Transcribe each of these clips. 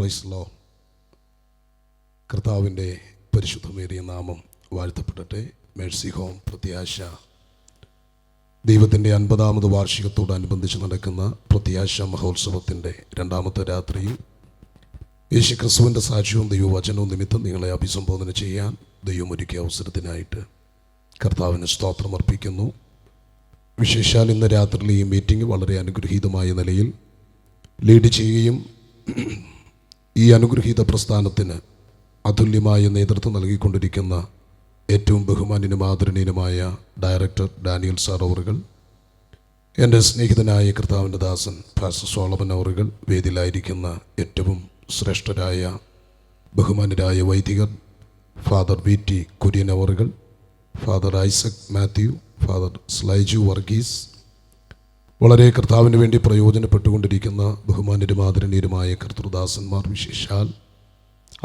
Price law. കർത്താവിൻ്റെ പരിശുദ്ധമേറിയ നാമം വാഴ്ത്തപ്പെടട്ടെ. Mercy home പ്രത്യാശ ദൈവത്തിൻ്റെ 50ാമത് വാർഷികത്തോടനുബന്ധിച്ച് നടക്കുന്ന പ്രത്യാശ മഹോത്സവത്തിൻ്റെ 2ാമത്തെ രാത്രിയിൽ യേശുക്രിസ്തുവിൻ്റെ സാക്ഷ്യവും ദൈവവചനവും നിമിത്തം നിങ്ങളെ അഭിസംബോധന ചെയ്യാൻ ദൈവം ഒരുക്കിയ അവസരത്തിനായിട്ട് കർത്താവിന് സ്തോത്രം അർപ്പിക്കുന്നു. വിശേഷാൽ ഇന്ന് രാത്രിയിൽ ഈ മീറ്റിംഗ് വളരെ അനുഗ്രഹീതമായ നിലയിൽ ലീഡ് ചെയ്യുകയും ഈ അനുഗ്രഹീത പ്രസ്ഥാനത്തിന് അതുല്യമായ നേതൃത്വം നൽകിക്കൊണ്ടിരിക്കുന്ന ഏറ്റവും ബഹുമാന്യനും ആദരണീയനുമായ ഡയറക്ടർ ഡാനിയൽ സാർ അവറുകൾ, എൻ്റെ സ്നേഹിതനായ കർത്താവിൻ്റെ ദാസൻ ഫാസ്റ്റർ സോളമൻ അവറുകൾ, വേദിയിലായിരിക്കുന്ന ഏറ്റവും ശ്രേഷ്ഠരായ ബഹുമാന്യരായ വൈദികർ ഫാദർ VT കുര്യൻ അവറുകൾ, ഫാദർ ഐസക് മാത്യു, ഫാദർ സ്ലൈജു വർഗീസ്, വളരെ കർത്താവിന് വേണ്ടി പ്രയോജനപ്പെട്ടുകൊണ്ടിരിക്കുന്ന ബഹുമാന്യരും ആദരണീയരുമായ കർത്തൃദാസന്മാർ, വിശേഷാൽ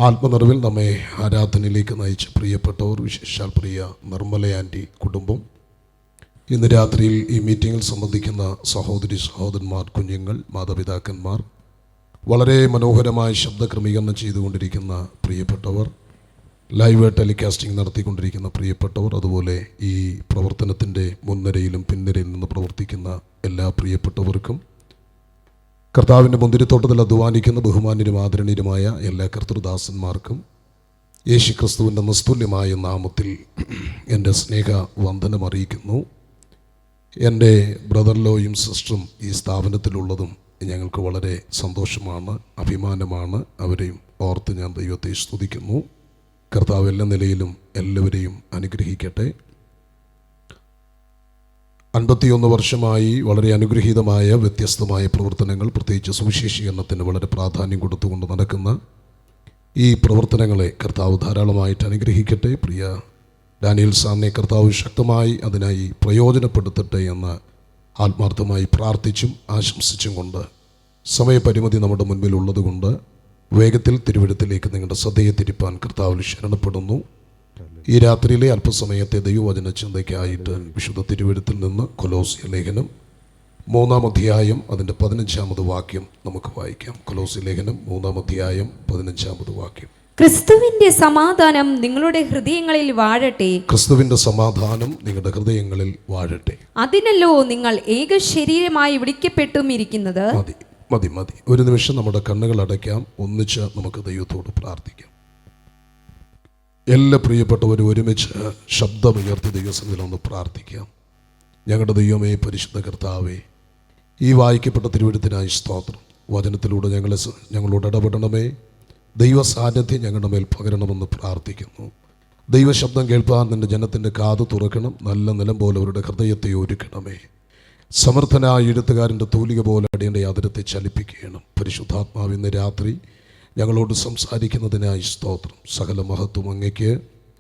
ആത്മനിറവിൽ നമ്മെ ആരാധനയിലേക്ക് നയിച്ച പ്രിയപ്പെട്ടവർ, വിശേഷാൽ പ്രിയ നിർമ്മല ആൻറ്റി കുടുംബം, ഇന്ന് രാത്രിയിൽ ഈ മീറ്റിങ്ങിൽ സംബന്ധിക്കുന്ന സഹോദരി സഹോദരന്മാർ, കുഞ്ഞുങ്ങൾ, മാതാപിതാക്കന്മാർ, വളരെ മനോഹരമായ ശബ്ദ ക്രമീകരണം ചെയ്തുകൊണ്ടിരിക്കുന്ന പ്രിയപ്പെട്ടവർ, ലൈവ് ടെലികാസ്റ്റിംഗ് നടത്തിക്കൊണ്ടിരിക്കുന്ന പ്രിയപ്പെട്ടവർ, അതുപോലെ ഈ പ്രവർത്തനത്തിൻ്റെ മുൻനിരയിലും പിൻനിരയിൽ നിന്ന് പ്രവർത്തിക്കുന്ന എല്ലാ പ്രിയപ്പെട്ടവർക്കും, കർത്താവിൻ്റെ മുന്തിരിത്തോട്ടത്തിൽ അധ്വാനിക്കുന്ന ബഹുമാന്യരും ആദരണീയരുമായ എല്ലാ കർത്തൃദാസന്മാർക്കും യേശുക്രിസ്തുവിൻ്റെ നിസ്തുല്യമായ നാമത്തിൽ എൻ്റെ സ്നേഹ വന്ദനം അറിയിക്കുന്നു. എൻ്റെ ബ്രദർലോയും സിസ്റ്ററും ഈ സ്ഥാപനത്തിലുള്ളതും ഞങ്ങൾക്ക് വളരെ സന്തോഷമാണ്, അഭിമാനമാണ്. അവരെയും ഓർത്ത് ഞാൻ ദൈവത്തെ സ്തുതിക്കുന്നു. കർത്താവ് എല്ലാ നിലയിലും എല്ലാവരെയും അനുഗ്രഹിക്കട്ടെ. 51 വർഷമായി വളരെ അനുഗ്രഹീതമായ വ്യത്യസ്തമായ പ്രവർത്തനങ്ങൾ, പ്രത്യേകിച്ച് സുവിശേഷീകരണത്തിന് വളരെ പ്രാധാന്യം കൊടുത്തുകൊണ്ട് നടക്കുന്ന ഈ പ്രവർത്തനങ്ങളെ കർത്താവ് ധാരാളമായിട്ട് അനുഗ്രഹിക്കട്ടെ. പ്രിയ ഡാനിയൽ സാറിനെ കർത്താവ് ശക്തമായി അതിനായി പ്രയോജനപ്പെടുത്തട്ടെ എന്ന് ആത്മാർത്ഥമായി പ്രാർത്ഥിച്ചും ആശംസിച്ചും കൊണ്ട്, സമയപരിമിതി നമ്മുടെ മുൻപിൽ ഉള്ളതുകൊണ്ട് വേഗത്തിൽ തിരുവഴുത്തിലേക്ക് നിങ്ങളുടെ ശ്രദ്ധയെ തിരിപ്പാൻ കർത്താവിൽ ശരണപ്പെടുന്നു. ഈ രാത്രിയിലെ അല്പസമയത്തെ ദൈവവചന ചിന്തയ്ക്കായിട്ട് വിശുദ്ധ തിരുവഴുത്തിൽ നിന്ന് കൊലോസ്യ ലേഖനം 3-ാം അധ്യായം അതിൻ്റെ 15-ാമത് വാക്യം നമുക്ക് വായിക്കാം. കൊലോസ്യ ലേഖനം 3-ാം അധ്യായം 15-ാമത് വാക്യം. ക്രിസ്തുവിന്റെ സമാധാനം നിങ്ങളുടെ ഹൃദയങ്ങളിൽ വാഴട്ടെ. ക്രിസ്തുവിന്റെ സമാധാനം നിങ്ങളുടെ ഹൃദയങ്ങളിൽ വാഴട്ടെ. അതിനല്ലോ നിങ്ങൾ ഏക ശരീരമായി വിളിക്കപ്പെട്ടും ഇരിക്കുന്നത്. മതി മതി മതി. ഒരു നിമിഷം നമ്മുടെ കണ്ണുകൾ അടയ്ക്കാം. ഒന്നിച്ച് നമുക്ക് ദൈവത്തോട് പ്രാർത്ഥിക്കാം. എല്ലാ പ്രിയപ്പെട്ടവരും ഒരുമിച്ച് ശബ്ദമുയർത്തി ദൈവസന്നിധിയിൽ ഒന്ന് പ്രാർത്ഥിക്കാം. ഞങ്ങളുടെ ദൈവമേ, പരിശുദ്ധ കർത്താവേ, ഈ വായിക്കപ്പെട്ട തിരുവഴുത്തിനായി സ്തോത്രം. വചനത്തിലൂടെ ഞങ്ങളോട് ഇടപെടണമേ. ദൈവ സാന്നിധ്യം ഞങ്ങളുടെ മേൽ പകരണമെന്ന് പ്രാർത്ഥിക്കുന്നു. ദൈവശബ്ദം കേൾപ്പാൻ നിൻ്റെ ജനത്തിൻ്റെ കാത് തുറക്കണം. നല്ല നിലം പോലെ അവരുടെ ഹൃദയത്തെ ഒരുക്കണമേ. സമർത്ഥനായ എഴുത്തുകാരൻ്റെ തൂലിക പോലെ അടിയൻ്റെ ആദരത്തെ ചലിപ്പിക്കണം. പരിശുദ്ധാത്മാവ് ഇന്ന് രാത്രി ഞങ്ങളോട് സംസാരിക്കുന്നതിനായി സ്തോത്രം. സകല മഹത്വം അങ്ങയ്ക്ക്,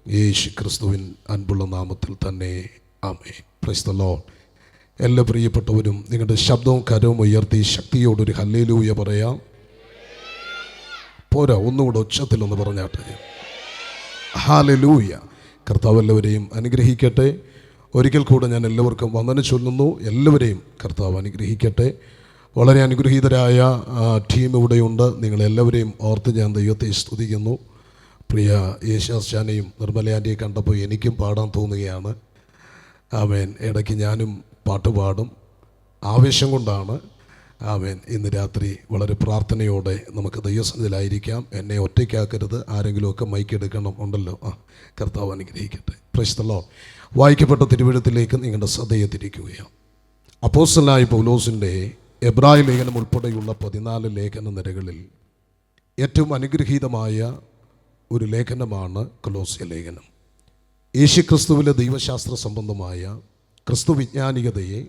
യേശു ക്രിസ്തുവിൻ അൻപുള്ള നാമത്തിൽ തന്നെ, ആമേൻ. Price the Lord. എല്ലാ പ്രിയപ്പെട്ടവരും നിങ്ങളുടെ ശബ്ദവും കരവും ഉയർത്തി ശക്തിയോടൊരു ഹല്ലേലൂയ പറയാം. പോരാ, ഒന്നുകൂടെ ഉച്ചത്തിലൊന്ന് പറഞ്ഞാട്ടെ. ഹല്ലേലൂയ. കർത്താവ് എല്ലാവരെയും അനുഗ്രഹിക്കട്ടെ. ഒരിക്കൽ കൂടെ ഞാൻ എല്ലാവർക്കും വന്ദനം ചൊല്ലുന്നു. എല്ലാവരെയും കർത്താവ് അനുഗ്രഹിക്കട്ടെ. വളരെ അനുഗ്രഹീതരായ ടീം ഇവിടെയുണ്ട്. നിങ്ങളെല്ലാവരെയും ഓർത്ത് ഞാൻ ദൈവത്തെ സ്തുതിക്കുന്നു. പ്രിയ യേശാസ്ചാനെയും നിർമ്മല ആൻറ്റിയെ കണ്ടപ്പോൾ എനിക്കും പാടാൻ തോന്നുകയാണ്. ആമേൻ. ഇടയ്ക്ക് ഞാനും പാട്ട് പാടും, ആവേശം കൊണ്ടാണ്. ആമേൻ. ഇന്ന് രാത്രി വളരെ പ്രാർത്ഥനയോടെ നമുക്ക് ദൈവസന്നിധിയിലായിരിക്കാം. എന്നെ ഒറ്റയ്ക്കാക്കരുത്. ആരെങ്കിലുമൊക്കെ മൈക്കെടുക്കണം. ഉണ്ടല്ലോ. കർത്താവ് അനുഗ്രഹിക്കട്ടെ. Praise the lord. വായിക്കപ്പെട്ട തിരുവഴുത്തിലേക്ക് നിങ്ങളുടെ ശ്രദ്ധയെ തിരിക്കുകയാണ്. അപ്പോസ്തലനായ പൗലോസിൻ്റെ എബ്രായ ലേഖനം ഉൾപ്പെടെയുള്ള 14 ലേഖന നിരകളിൽ ഏറ്റവും അനുഗ്രഹീതമായ ഒരു ലേഖനമാണ് കൊലോസ്യ ലേഖനം. യേശുക്രിസ്തുവിലെ ദൈവശാസ്ത്ര സംബന്ധമായ ക്രിസ്തു വിജ്ഞാനികതയെ,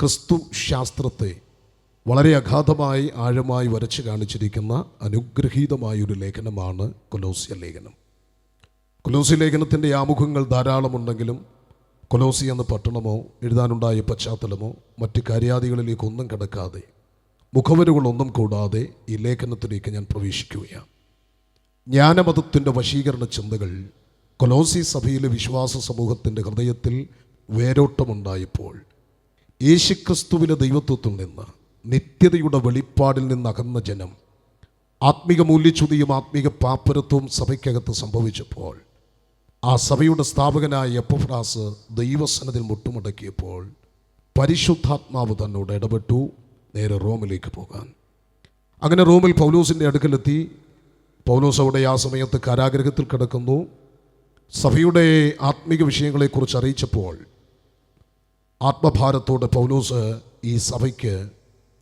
ക്രിസ്തു ശാസ്ത്രത്തെ വളരെ അഗാധമായി ആഴമായി വരച്ച് കാണിച്ചിരിക്കുന്ന അനുഗ്രഹീതമായൊരു ലേഖനമാണ് കൊലോസ്യ ലേഖനം. കൊലോസ്യ ലേഖനത്തിൻ്റെ ആമുഖങ്ങൾ ധാരാളമുണ്ടെങ്കിലും കൊലോസി എന്ന പട്ടണമോ എഴുതാനുണ്ടായ പശ്ചാത്തലമോ മറ്റ് കാര്യാദികളിലേക്കൊന്നും കിടക്കാതെ, മുഖവരുകളൊന്നും കൂടാതെ ഈ ലേഖനത്തിലേക്ക് ഞാൻ പ്രവേശിക്കുകയാണ്. ജ്ഞാനമതത്തിൻ്റെ വശീകരണ ചിന്തകൾ കൊലോസി സഭയിലെ വിശ്വാസ സമൂഹത്തിൻ്റെ ഹൃദയത്തിൽ വേരോട്ടമുണ്ടായപ്പോൾ യേശുക്രിസ്തുവിലെ ദൈവത്വത്തിൽ നിന്ന്, നിത്യതയുടെ വെളിപ്പാടിൽ നിന്ന് അകന്ന ജനം ആത്മീക മൂല്യച്യുതിയും ആത്മീക പാപ്പരത്വവും സഭയ്ക്കകത്ത് സംഭവിച്ചപ്പോൾ ആ സഭയുടെ സ്ഥാപകനായ എപ്പഫ്രാസ് ദൈവസന്നിധിയിൽ മുട്ടുമടക്കിയപ്പോൾ പരിശുദ്ധാത്മാവ് തന്നോട് ഇടപെട്ടു നേരെ റോമിലേക്ക് പോകാൻ. അങ്ങനെ റോമിൽ പൗലോസിൻ്റെ അടുക്കലെത്തി. പൗലോസ് അവിടെ ആ സമയത്ത് കാരാഗൃഹത്തിൽ കിടക്കുന്നു. സഭയുടെ ആത്മീക വിഷയങ്ങളെക്കുറിച്ച് അറിയിച്ചപ്പോൾ ആത്മഭാരത്തോടെ പൗലോസ് ഈ സഭയ്ക്ക്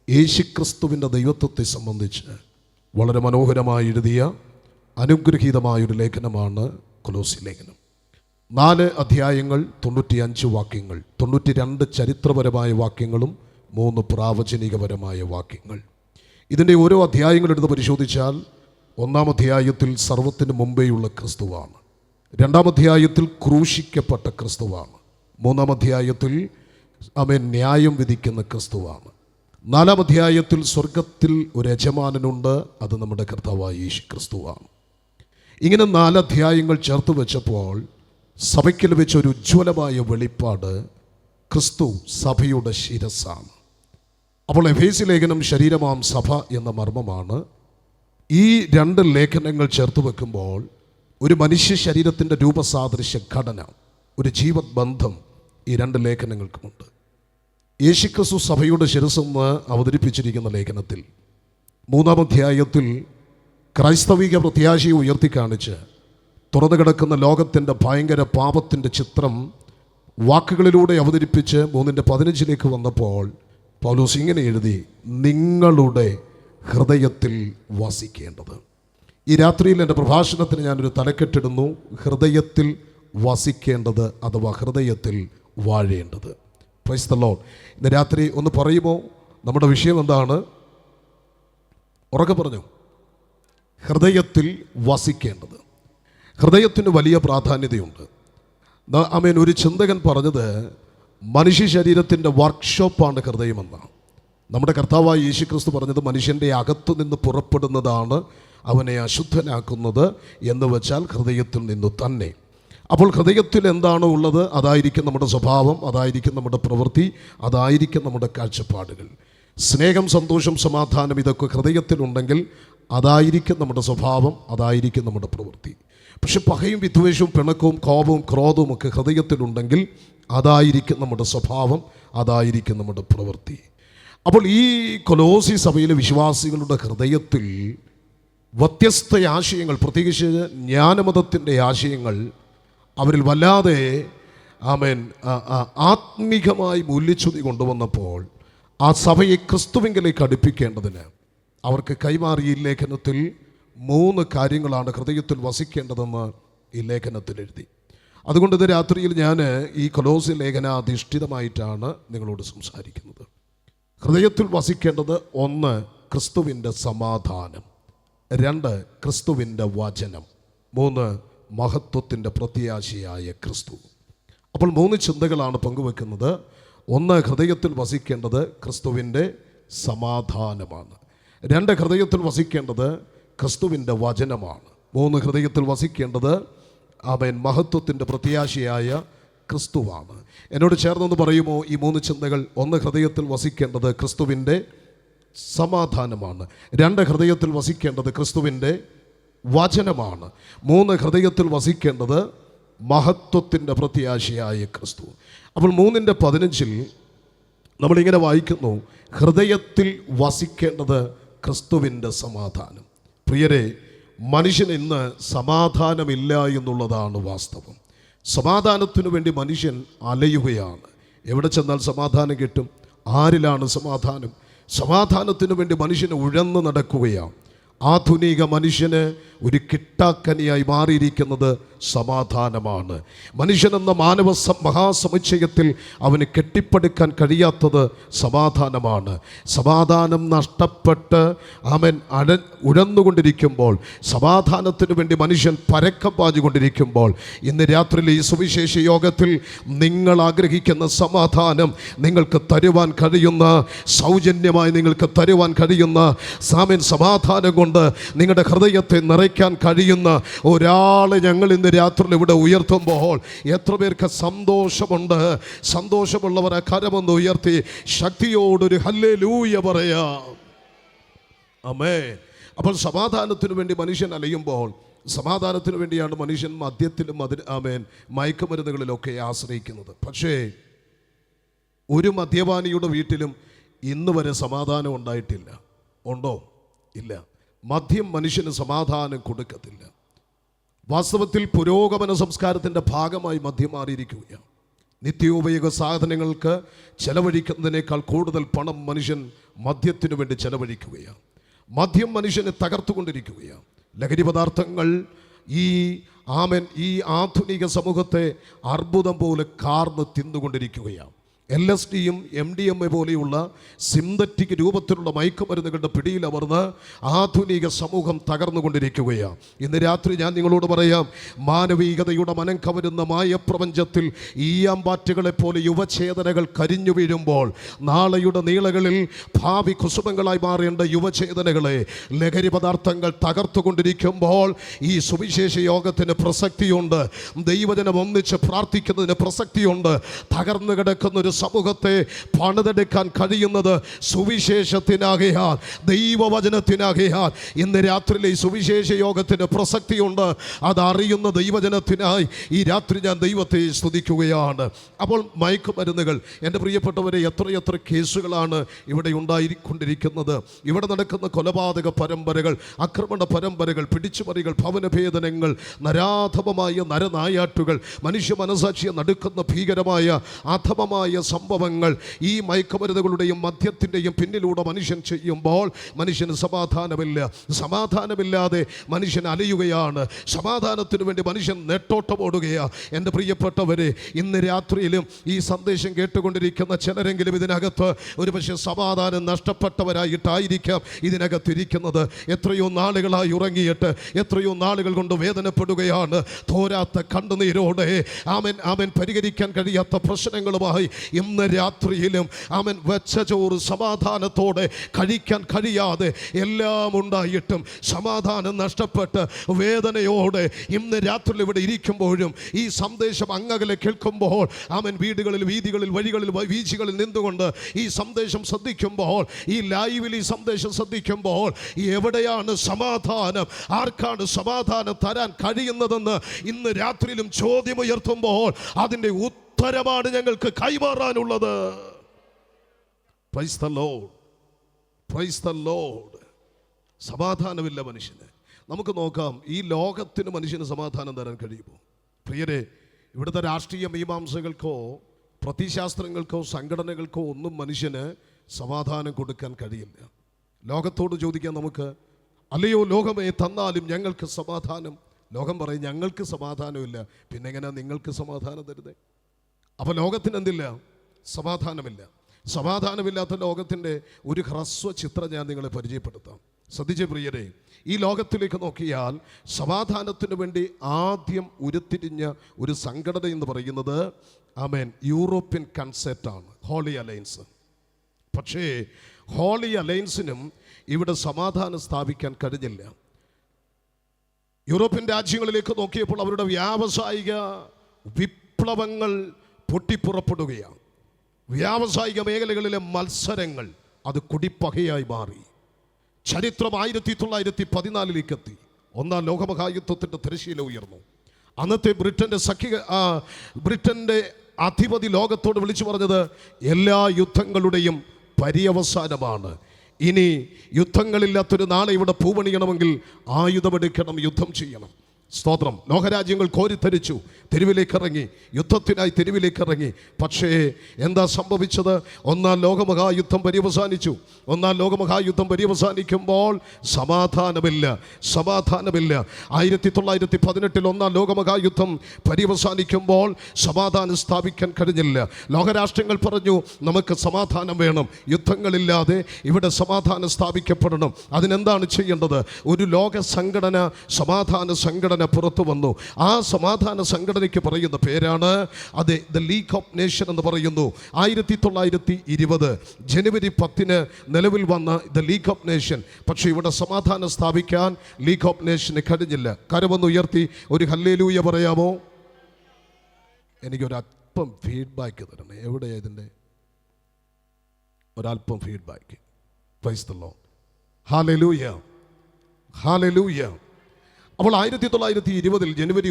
യേശുക്രിസ്തുവിൻ്റെ ദൈവത്വത്തെ സംബന്ധിച്ച് വളരെ മനോഹരമായി എഴുതിയ അനുഗ്രഹീതമായൊരു ലേഖനമാണ് കൊലോസി ലേഖനം. 4 അധ്യായങ്ങൾ, 95 വാക്യങ്ങൾ, 92 ചരിത്രപരമായ വാക്യങ്ങളും 3 പ്രാവചനികപരമായ വാക്യങ്ങൾ. ഇതിൻ്റെ ഓരോ അധ്യായങ്ങൾ എടുത്ത് പരിശോധിച്ചാൽ 1-ാം അധ്യായത്തിൽ സർവത്തിന് മുമ്പേയുള്ള ക്രിസ്തുവാണ്. 2-ാം അധ്യായത്തിൽ ക്രൂശിക്കപ്പെട്ട ക്രിസ്തുവാണ്. 3-ാം അധ്യായത്തിൽ ന്യായം വിധിക്കുന്ന ക്രിസ്തുവാണ്. 4-ാം അധ്യായത്തിൽ സ്വർഗത്തിൽ ഒരു യജമാനനുണ്ട്, അത് നമ്മുടെ കർത്താവായ യേശു ക്രിസ്തുവാണ്. ഇങ്ങനെ 4 അധ്യായങ്ങൾ ചേർത്ത് വെച്ചപ്പോൾ സഭയ്ക്ക് ലഭിച്ച ഒരു ഉജ്ജ്വലമായ വെളിപ്പാട് ക്രിസ്തു സഭയുടെ ശിരസ്സാണ്. അപ്പോൾ എഫേസ്യ ലേഖനം ശരീരമാം സഭ എന്ന മർമ്മമാണ്. ഈ 2 ലേഖനങ്ങൾ ചേർത്ത് വെക്കുമ്പോൾ ഒരു മനുഷ്യ ശരീരത്തിൻ്റെ രൂപസാദൃശ്യ ഘടന, ഒരു ജീവബന്ധം ഈ 2 ലേഖനങ്ങൾക്കുമുണ്ട്. യേശുക്രിസ്തു സഭയുടെ ശിരസ്സെന്ന് അവതരിപ്പിച്ചിരിക്കുന്ന ലേഖനത്തിൽ 3-ാം അധ്യായത്തിൽ ക്രൈസ്തവിക പ്രത്യാശയെ ഉയർത്തിക്കാണിച്ച് തുറന്നു കിടക്കുന്ന ലോകത്തിൻ്റെ ഭയങ്കര പാപത്തിൻ്റെ ചിത്രം വാക്കുകളിലൂടെ അവതരിപ്പിച്ച് 3:15 വന്നപ്പോൾ പൗലോസ് ഇങ്ങനെ എഴുതി: നിങ്ങളുടെ ഹൃദയത്തിൽ വസിക്കേണ്ടത്. ഈ രാത്രിയിൽ എൻ്റെ പ്രഭാഷണത്തിന് ഞാനൊരു തലക്കെട്ടിടുന്നു: ഹൃദയത്തിൽ വസിക്കേണ്ടത്, അഥവാ ഹൃദയത്തിൽ വാഴേണ്ടത്. Price the Lord. ഇന്ന് രാത്രി ഒന്ന് പറയുമോ? നമ്മുടെ വിഷയം എന്താണ്? ഉറക്കെ പറഞ്ഞു. ഹൃദയത്തിൽ വസിക്കേണ്ടത്. ഹൃദയത്തിന് വലിയ പ്രാധാന്യതയുണ്ട്. ഒരു ചിന്തകൻ പറഞ്ഞത് മനുഷ്യ ശരീരത്തിൻ്റെ വർക്ക്ഷോപ്പാണ് ഹൃദയമെന്നാണ്. നമ്മുടെ കർത്താവായ യേശുക്രിസ്തു പറഞ്ഞത് മനുഷ്യൻ്റെ അകത്തു നിന്ന് പുറപ്പെടുന്നതാണ് അവനെ അശുദ്ധനാക്കുന്നത് എന്ന് വെച്ചാൽ ഹൃദയത്തിൽ നിന്ന് തന്നെ. അപ്പോൾ ഹൃദയത്തിൽ എന്താണോ ഉള്ളത് അതായിരിക്കും നമ്മുടെ സ്വഭാവം, അതായിരിക്കും നമ്മുടെ പ്രവൃത്തി, അതായിരിക്കും നമ്മുടെ കാഴ്ചപ്പാടുകൾ. സ്നേഹം, സന്തോഷം, സമാധാനം ഇതൊക്കെ ഹൃദയത്തിലുണ്ടെങ്കിൽ അതായിരിക്കും നമ്മുടെ സ്വഭാവം, അതായിരിക്കും നമ്മുടെ പ്രവൃത്തി. പക്ഷെ പകയും വിദ്വേഷവും പിണക്കവും കോപവും ക്രോധവും ഒക്കെ ഹൃദയത്തിലുണ്ടെങ്കിൽ അതായിരിക്കും നമ്മുടെ സ്വഭാവം, അതായിരിക്കും നമ്മുടെ പ്രവൃത്തി. അപ്പോൾ ഈ കൊലോസി സഭയിലെ വിശ്വാസികളുടെ ഹൃദയത്തിൽ വ്യത്യസ്ത ആശയങ്ങൾ, പ്രത്യേകിച്ച് ജ്ഞാനമതത്തിൻ്റെ ആശയങ്ങൾ അവരിൽ വല്ലാതെ ആത്മീകമായി മൂല്യച്യുതി കൊണ്ടുവന്നപ്പോൾ ആ സഭയെ ക്രിസ്തുവിങ്കിലേക്ക് അടുപ്പിക്കേണ്ടതിന് അവർക്ക് കൈമാറിയ ഈ ലേഖനത്തിൽ 3 കാര്യങ്ങളാണ് ഹൃദയത്തിൽ വസിക്കേണ്ടതെന്ന് ഈ ലേഖനത്തിൽ എഴുതി. അതുകൊണ്ട് ഇത് രാത്രിയിൽ ഞാൻ ഈ കൊലോസി ലേഖനാധിഷ്ഠിതമായിട്ടാണ് നിങ്ങളോട് സംസാരിക്കുന്നത്. ഹൃദയത്തിൽ വസിക്കേണ്ടത് 1 ക്രിസ്തുവിൻ്റെ സമാധാനം, 2 ക്രിസ്തുവിൻ്റെ വചനം, 3 മഹത്വത്തിൻ്റെ പ്രത്യാശയായ ക്രിസ്തു. അപ്പോൾ 3 ചിന്തകളാണ് പങ്കുവെക്കുന്നത്. 1 ഹൃദയത്തിൽ വസിക്കേണ്ടത് ക്രിസ്തുവിൻ്റെ സമാധാനമാണ്. 2 ഹൃദയത്തിൽ വസിക്കേണ്ടത് ക്രിസ്തുവിൻ്റെ വചനമാണ്. 3 ഹൃദയത്തിൽ വസിക്കേണ്ടത് മഹത്വത്തിൻ്റെ പ്രത്യാശയായ ക്രിസ്തുവാണ്. എന്നോട് ചേർന്നൊന്ന് പറയുമോ ഈ 3 ചിന്തകൾ? 1 ഹൃദയത്തിൽ വസിക്കേണ്ടത് ക്രിസ്തുവിൻ്റെ സമാധാനമാണ്. 2 ഹൃദയത്തിൽ വസിക്കേണ്ടത് ക്രിസ്തുവിൻ്റെ വചനമാണ്. 3 ഹൃദയത്തിൽ വസിക്കേണ്ടത് മഹത്വത്തിൻ്റെ പ്രത്യാശയായ ക്രിസ്തു. അപ്പോൾ 3:15 നമ്മളിങ്ങനെ വായിക്കുന്നു: ഹൃദയത്തിൽ വസിക്കേണ്ടത് ക്രിസ്തുവിൻ്റെ സമാധാനം. പ്രിയരെ, മനുഷ്യന് ഇന്ന് സമാധാനമില്ല എന്നുള്ളതാണ് വാസ്തവം. സമാധാനത്തിനു വേണ്ടി മനുഷ്യൻ അലയുകയാണ്. എവിടെ ചെന്നാൽ സമാധാനം കിട്ടും? ആരിലാണ് സമാധാനം? സമാധാനത്തിനു വേണ്ടി മനുഷ്യന് ഉഴന്നു നടക്കുകയാണ്. ആധുനിക മനുഷ്യന് ഒരു കിട്ടാക്കനിയായി മാറിയിരിക്കുന്നത് സമാധാനമാണ്. മനുഷ്യനെന്ന മാനവ മഹാസമുച്ചയത്തിൽ അവന് കെട്ടിപ്പടുക്കാൻ കഴിയാത്തത് സമാധാനമാണ്. സമാധാനം നഷ്ടപ്പെട്ട് അവൻ ഉഴന്നുകൊണ്ടിരിക്കുമ്പോൾ, സമാധാനത്തിന് വേണ്ടി മനുഷ്യൻ പരക്കം പാഞ്ഞുകൊണ്ടിരിക്കുമ്പോൾ, ഇന്ന് രാത്രിയിൽ ഈ സുവിശേഷ യോഗത്തിൽ നിങ്ങൾ ആഗ്രഹിക്കുന്ന സമാധാനം നിങ്ങൾക്ക് തരുവാൻ കഴിയുന്ന, സൗജന്യമായി നിങ്ങൾക്ക് തരുവാൻ കഴിയുന്ന സമാധാനം കൊണ്ട് നിങ്ങളുടെ ഹൃദയത്തെ നിറയ്ക്കാൻ കഴിയുന്ന ഒരാളെ ഞങ്ങൾ ഇന്ന് രാത്രി ഇവിടെ ഉയർത്തുമ്പോൾ എത്ര പേർക്ക് സന്തോഷമുണ്ട്? സന്തോഷമുള്ളവരെ കരമൊന്ന് ഉയർത്തി ശക്തിയോടൊരു ഹല്ലേലൂയ പറയാം. ആമേൻ. അപ്പോൾ സമാധാനത്തിനു വേണ്ടി മനുഷ്യൻ അലയുമ്പോൾ സമാധാനത്തിനു വേണ്ടിയാണ് മനുഷ്യൻ മദ്യത്തിലും മയക്കുമരുന്നുകളിലൊക്കെ ആശ്രയിക്കുന്നത്. പക്ഷേ ഒരു മദ്യപാനിയുടെ വീട്ടിലും ഇന്ന് വരെ സമാധാനം ഉണ്ടായിട്ടില്ല. ഉണ്ടോ? ഇല്ല. മദ്യം മനുഷ്യന് സമാധാനം കൊടുക്കത്തില്ല. വാസ്തവത്തിൽ പുരോഗമന സംസ്കാരത്തിൻ്റെ ഭാഗമായി മദ്യം മാറിയിരിക്കുകയാണ്. നിത്യോപയോഗ സാധനങ്ങൾക്ക് ചെലവഴിക്കുന്നതിനേക്കാൾ കൂടുതൽ പണം മനുഷ്യൻ മദ്യത്തിനു വേണ്ടി ചെലവഴിക്കുകയാണ്. മദ്യം മനുഷ്യനെ തകർത്തുകൊണ്ടിരിക്കുകയാണ്. ലഹരി പദാർത്ഥങ്ങൾ ഈ ആധുനിക സമൂഹത്തെ അർബുദം പോലെ കാർന്ന് തിന്നുകൊണ്ടിരിക്കുകയാണ്. LSDയും MDMA പോലെയുള്ള സിന്തറ്റിക് രൂപത്തിലുള്ള മയക്കുമരുന്നുകളുടെ പിടിയിലമർന്ന് ആധുനിക സമൂഹം തകർന്നുകൊണ്ടിരിക്കുകയാണ്. ഇന്ന് രാത്രി ഞാൻ നിങ്ങളോട് പറയാം, മാനവികതയുടെ മനം കവരുന്ന മായപ്രപഞ്ചത്തിൽ ഈയാമ്പാറ്റുകളെ പോലെ യുവചേതനകൾ കരിഞ്ഞു വീഴുമ്പോൾ നാളെയുടെ നീളകളിൽ ഭാവി കുസുമങ്ങളായി മാറേണ്ട യുവചേതനകളെ ലഹരി പദാർത്ഥങ്ങൾ തകർത്തുകൊണ്ടിരിക്കുമ്പോൾ ഈ സുവിശേഷ യോഗത്തിന് പ്രസക്തിയുണ്ട്. ദൈവജനം ഒന്നിച്ച് പ്രാർത്ഥിക്കുന്നതിന് പ്രസക്തിയുണ്ട്. തകർന്നു കിടക്കുന്ന ഒരു സമൂഹത്തെ പണിതെടുക്കാൻ കഴിയുന്നത് സുവിശേഷത്തിനാകയാൽ, ദൈവവചനത്തിനാകയാൽ ഇന്ന് രാത്രിയിലെ ഈ സുവിശേഷ യോഗത്തിന് പ്രസക്തിയുണ്ട്. അതറിയുന്ന ദൈവജനത്തിനായി ഈ രാത്രി ഞാൻ ദൈവത്തെ സ്തുതിക്കുകയാണ്. അപ്പോൾ മയക്കുമരുന്നുകൾ, എൻ്റെ പ്രിയപ്പെട്ടവരെ, എത്രയെത്ര കേസുകളാണ് ഇവിടെ ഉണ്ടായിക്കൊണ്ടിരിക്കുന്നത്. ഇവിടെ നടക്കുന്ന കൊലപാതക പരമ്പരകൾ, ആക്രമണ പരമ്പരകൾ, പിടിച്ചുപറികൾ, ഭവനഭേദനങ്ങൾ, നരാധമമായ നരനായാട്ടുകൾ, മനുഷ്യ മനസാക്ഷിയെ നടുക്കുന്ന ഭീകരമായ അധമമായ സംഭവങ്ങൾ ഈ മയക്കുമരുന്നുകളുടെയും മദ്യത്തിൻ്റെയും പിന്നിലൂടെ മനുഷ്യൻ ചെയ്യുമ്പോൾ മനുഷ്യന് സമാധാനമില്ലാതെ മനുഷ്യൻ അലയുകയാണ്. സമാധാനത്തിനു വേണ്ടി മനുഷ്യൻ നെട്ടോട്ടമോടുകയാണ്. എൻ്റെ പ്രിയപ്പെട്ടവരെ, ഇന്ന് രാത്രിയിലും ഈ സന്ദേശം കേട്ടുകൊണ്ടിരിക്കുന്ന ചിലരെങ്കിലും ഇതിനകത്ത് ഒരുപക്ഷെ സമാധാനം നഷ്ടപ്പെട്ടവരായിട്ടായിരിക്കാം ഇതിനകത്തിരിക്കുന്നത്. എത്രയോ നാളുകളായി ഉറങ്ങിയിട്ട് എത്രയോ നാളുകൾ കൊണ്ട് വേദനപ്പെടുകയാണ്. തോരാത്ത കണ്ണുനീരോടെ ആമൻ പരിഹരിക്കാൻ കഴിയാത്ത പ്രശ്നങ്ങളുമായി ഇന്ന് രാത്രിയിലും വെച്ച ചോറ് സമാധാനത്തോടെ കഴിക്കാൻ കഴിയാതെ എല്ലാം ഉണ്ടായിട്ടും സമാധാനം നഷ്ടപ്പെട്ട് വേദനയോടെ ഇന്ന് രാത്രിയിൽ ഇവിടെ ഇരിക്കുമ്പോഴും ഈ സന്ദേശം അങ്ങകലെ കേൾക്കുമ്പോൾ വീടുകളിൽ, വീതികളിൽ, വഴികളിൽ, വീഴ്ചകളിൽ നിന്നുകൊണ്ട് ഈ സന്ദേശം ശ്രദ്ധിക്കുമ്പോൾ, ഈ ലൈവിൽ ഈ സന്ദേശം ശ്രദ്ധിക്കുമ്പോൾ എവിടെയാണ് സമാധാനം, ആർക്കാണ് സമാധാനം തരാൻ കഴിയുന്നതെന്ന് ഇന്ന് രാത്രിയിലും ചോദ്യമുയർത്തുമ്പോൾ അതിൻ്റെ ഉത്തരമാണ് ഞങ്ങൾക്ക് കൈമാറാനുള്ളത്. Praise the lord, praise the lord. സമാധാനമില്ല മനുഷ്യന്. നമുക്ക് നോക്കാം, ഈ ലോകത്തിന് മനുഷ്യന് സമാധാനം തരാൻ കഴിയുമോ? പ്രിയരെ, ഇവിടുത്തെ രാഷ്ട്രീയ മീമാംസകൾക്കോ പ്രത്യയശാസ്ത്രങ്ങൾക്കോ സംഘടനകൾക്കോ ഒന്നും മനുഷ്യന് സമാധാനം കൊടുക്കാൻ കഴിയില്ല. ലോകത്തോട് ചോദിക്കാൻ നമുക്ക്, അല്ലയോ ലോകമേ തന്നാലും ഞങ്ങൾക്ക് സമാധാനം. ലോകം പറയും ഞങ്ങൾക്ക് സമാധാനമില്ല, പിന്നെ എങ്ങനെയാ നിങ്ങൾക്ക് സമാധാനം തരുന്നത്? അപ്പോൾ ലോകത്തിന് എന്തില്ല? സമാധാനമില്ല. സമാധാനമില്ലാത്ത ലോകത്തിൻ്റെ ഒരു ഹ്രസ്വ ചിത്രം ഞാൻ നിങ്ങളെ പരിചയപ്പെടുത്താം. ശ്രദ്ധിച്ച പ്രിയരെ, ഈ ലോകത്തിലേക്ക് നോക്കിയാൽ സമാധാനത്തിന് വേണ്ടി ആദ്യം ഉരുത്തിരിഞ്ഞ ഒരു സംഘടന എന്ന് പറയുന്നത് യൂറോപ്യൻ കൺസെപ്റ്റാണ്, ഹോളി അലയൻസ്. പക്ഷേ ഹോളി അലയൻസിനും ഇവിടെ സമാധാനം സ്ഥാപിക്കാൻ കഴിഞ്ഞില്ല. യൂറോപ്യൻ രാജ്യങ്ങളിലേക്ക് നോക്കിയപ്പോൾ അവരുടെ വ്യാവസായിക വിപ്ലവങ്ങൾ പൊട്ടിപ്പുറപ്പെടുകയാണ്. വ്യാവസായിക മേഖലകളിലെ മത്സരങ്ങൾ അത് കുടിപ്പകയായി മാറി. ചരിത്രം 1914 എത്തി. ഒന്നാം ലോകമഹായുദ്ധത്തിൻ്റെ തിരശ്ശീല ഉയർന്നു. അന്നത്തെ ബ്രിട്ടൻ്റെ അധിപതി ലോകത്തോട് വിളിച്ചു പറഞ്ഞത് എല്ലാ യുദ്ധങ്ങളുടെയും പര്യവസാനമാണ്. ഇനി യുദ്ധങ്ങളില്ലാത്തൊരു നാളെ ഇവിടെ പൂവണിയണമെങ്കിൽ ആയുധമെടുക്കണം, യുദ്ധം ചെയ്യണം. സ്തോത്രം. ലോകരാജ്യങ്ങൾ കോരിത്തരിച്ചു, തെരുവിലേക്കിറങ്ങി, യുദ്ധത്തിനായി തെരുവിലേക്കിറങ്ങി. പക്ഷേ എന്താ സംഭവിച്ചത്? ഒന്നാം ലോകമഹായുദ്ധം പര്യവസാനിച്ചു. ഒന്നാം ലോകമഹായുദ്ധം പര്യവസാനിക്കുമ്പോൾ സമാധാനമില്ല. 1918 ഒന്നാം ലോകമഹായുദ്ധം പര്യവസാനിക്കുമ്പോൾ സമാധാനം സ്ഥാപിക്കാൻ കഴിഞ്ഞില്ല. ലോകരാഷ്ട്രങ്ങൾ പറഞ്ഞു നമുക്ക് സമാധാനം വേണം, യുദ്ധങ്ങളില്ലാതെ ഇവിടെ സമാധാനം സ്ഥാപിക്കപ്പെടണം. അതിനെന്താണ് ചെയ്യേണ്ടത്? ഒരു ലോക സംഘടന, സമാധാന സംഘടന പുറത്തു വന്നു. ആ സമാധാന സംഘടനയ്ക്ക് പറയുന്ന പേരാണ് ദ ലീഗ് ഓഫ് നേഷൻ എന്ന് പറയുന്നു. 1920 ജനുവരി 10 നിലവിൽ വന്ന ദ ലീഗ് ഓഫ് നേഷൻ. പക്ഷേ ഇവിടെ സമാധാനം സ്ഥാപിക്കാൻ ലീഗ് ഓഫ് നേഷന് കഴിഞ്ഞില്ല. കരമൊന്ന് ഉയർത്തി ഒരു ഹല്ലേലൂയ പറയാമോ? എനിക്കൊരല്പം ഫീഡ്ബാക്ക് തരണേ. എവിടെയാ ഇതിൻ്റെ ഒരല്പം feedback? Price the Lord, hallelujah. Hallelujah. അപ്പോൾ 1920 ജനുവരി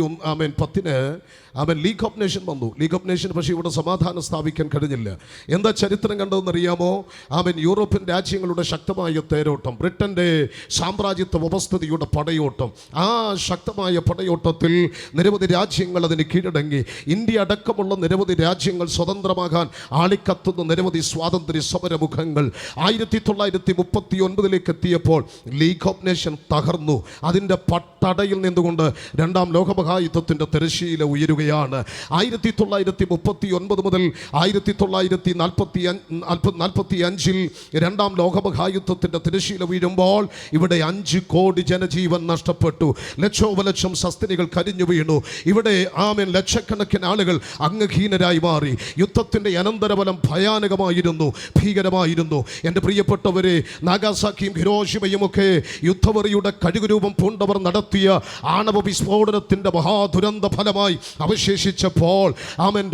10 ലീഗ് ഓഫ് നേഷൻ വന്നു. ലീഗ് ഓഫ് നേഷൻ പക്ഷേ ഇവിടെ സമാധാനം സ്ഥാപിക്കാൻ കഴിഞ്ഞില്ല. എന്താ ചരിത്രം കണ്ടതെന്നറിയാമോ? യൂറോപ്യൻ രാജ്യങ്ങളുടെ ശക്തമായ തേരോട്ടം, ബ്രിട്ടൻ്റെ സാമ്രാജ്യത്വ വ്യവസ്ഥിതിയുടെ പടയോട്ടം, ആ ശക്തമായ പടയോട്ടത്തിൽ നിരവധി രാജ്യങ്ങൾ അതിന് കീഴടങ്ങി. ഇന്ത്യ അടക്കമുള്ള നിരവധി രാജ്യങ്ങൾ സ്വതന്ത്രമാകാൻ ആളിക്കത്തുന്ന നിരവധി സ്വാതന്ത്ര്യ സമരമുഖങ്ങൾ. 1939 എത്തിയപ്പോൾ ലീഗ് ഓഫ് നേഷൻ തകർന്നു. അതിൻ്റെ പട്ടടയിൽ നിന്നുകൊണ്ട് രണ്ടാം ലോകമഹായുദ്ധത്തിൻ്റെ തിരശ്ശീല ഉയരുകയാണ്. 1939 മുതൽ 1945 രണ്ടാം ലോകമഹായുദ്ധത്തിൻ്റെ തിരശ്ശീല വീഴുമ്പോൾ ഇവിടെ 5 കോടി ജനജീവൻ നഷ്ടപ്പെട്ടു. ലക്ഷോപലക്ഷം സസ്തനികൾ കരിഞ്ഞു വീണു. ഇവിടെ ലക്ഷക്കണക്കിന് ആളുകൾ അംഗഹീനരായി മാറി. യുദ്ധത്തിൻ്റെ അനന്തരഫലം ഭയാനകമായിരുന്നു, ഭീകരമായിരുന്നു. എൻ്റെ പ്രിയപ്പെട്ടവരെ, നാഗാസാക്കിയും ഹിരോഷിമയും ഒക്കെ യുദ്ധവെറിയുടെ കഴുകുരൂപം പൂണ്ടവർ നടത്തിയ ആണവ വിസ്ഫോടനത്തിൻ്റെ മഹാദുരന്ത ഫലമായി അവശേഷിച്ചപ്പോൾ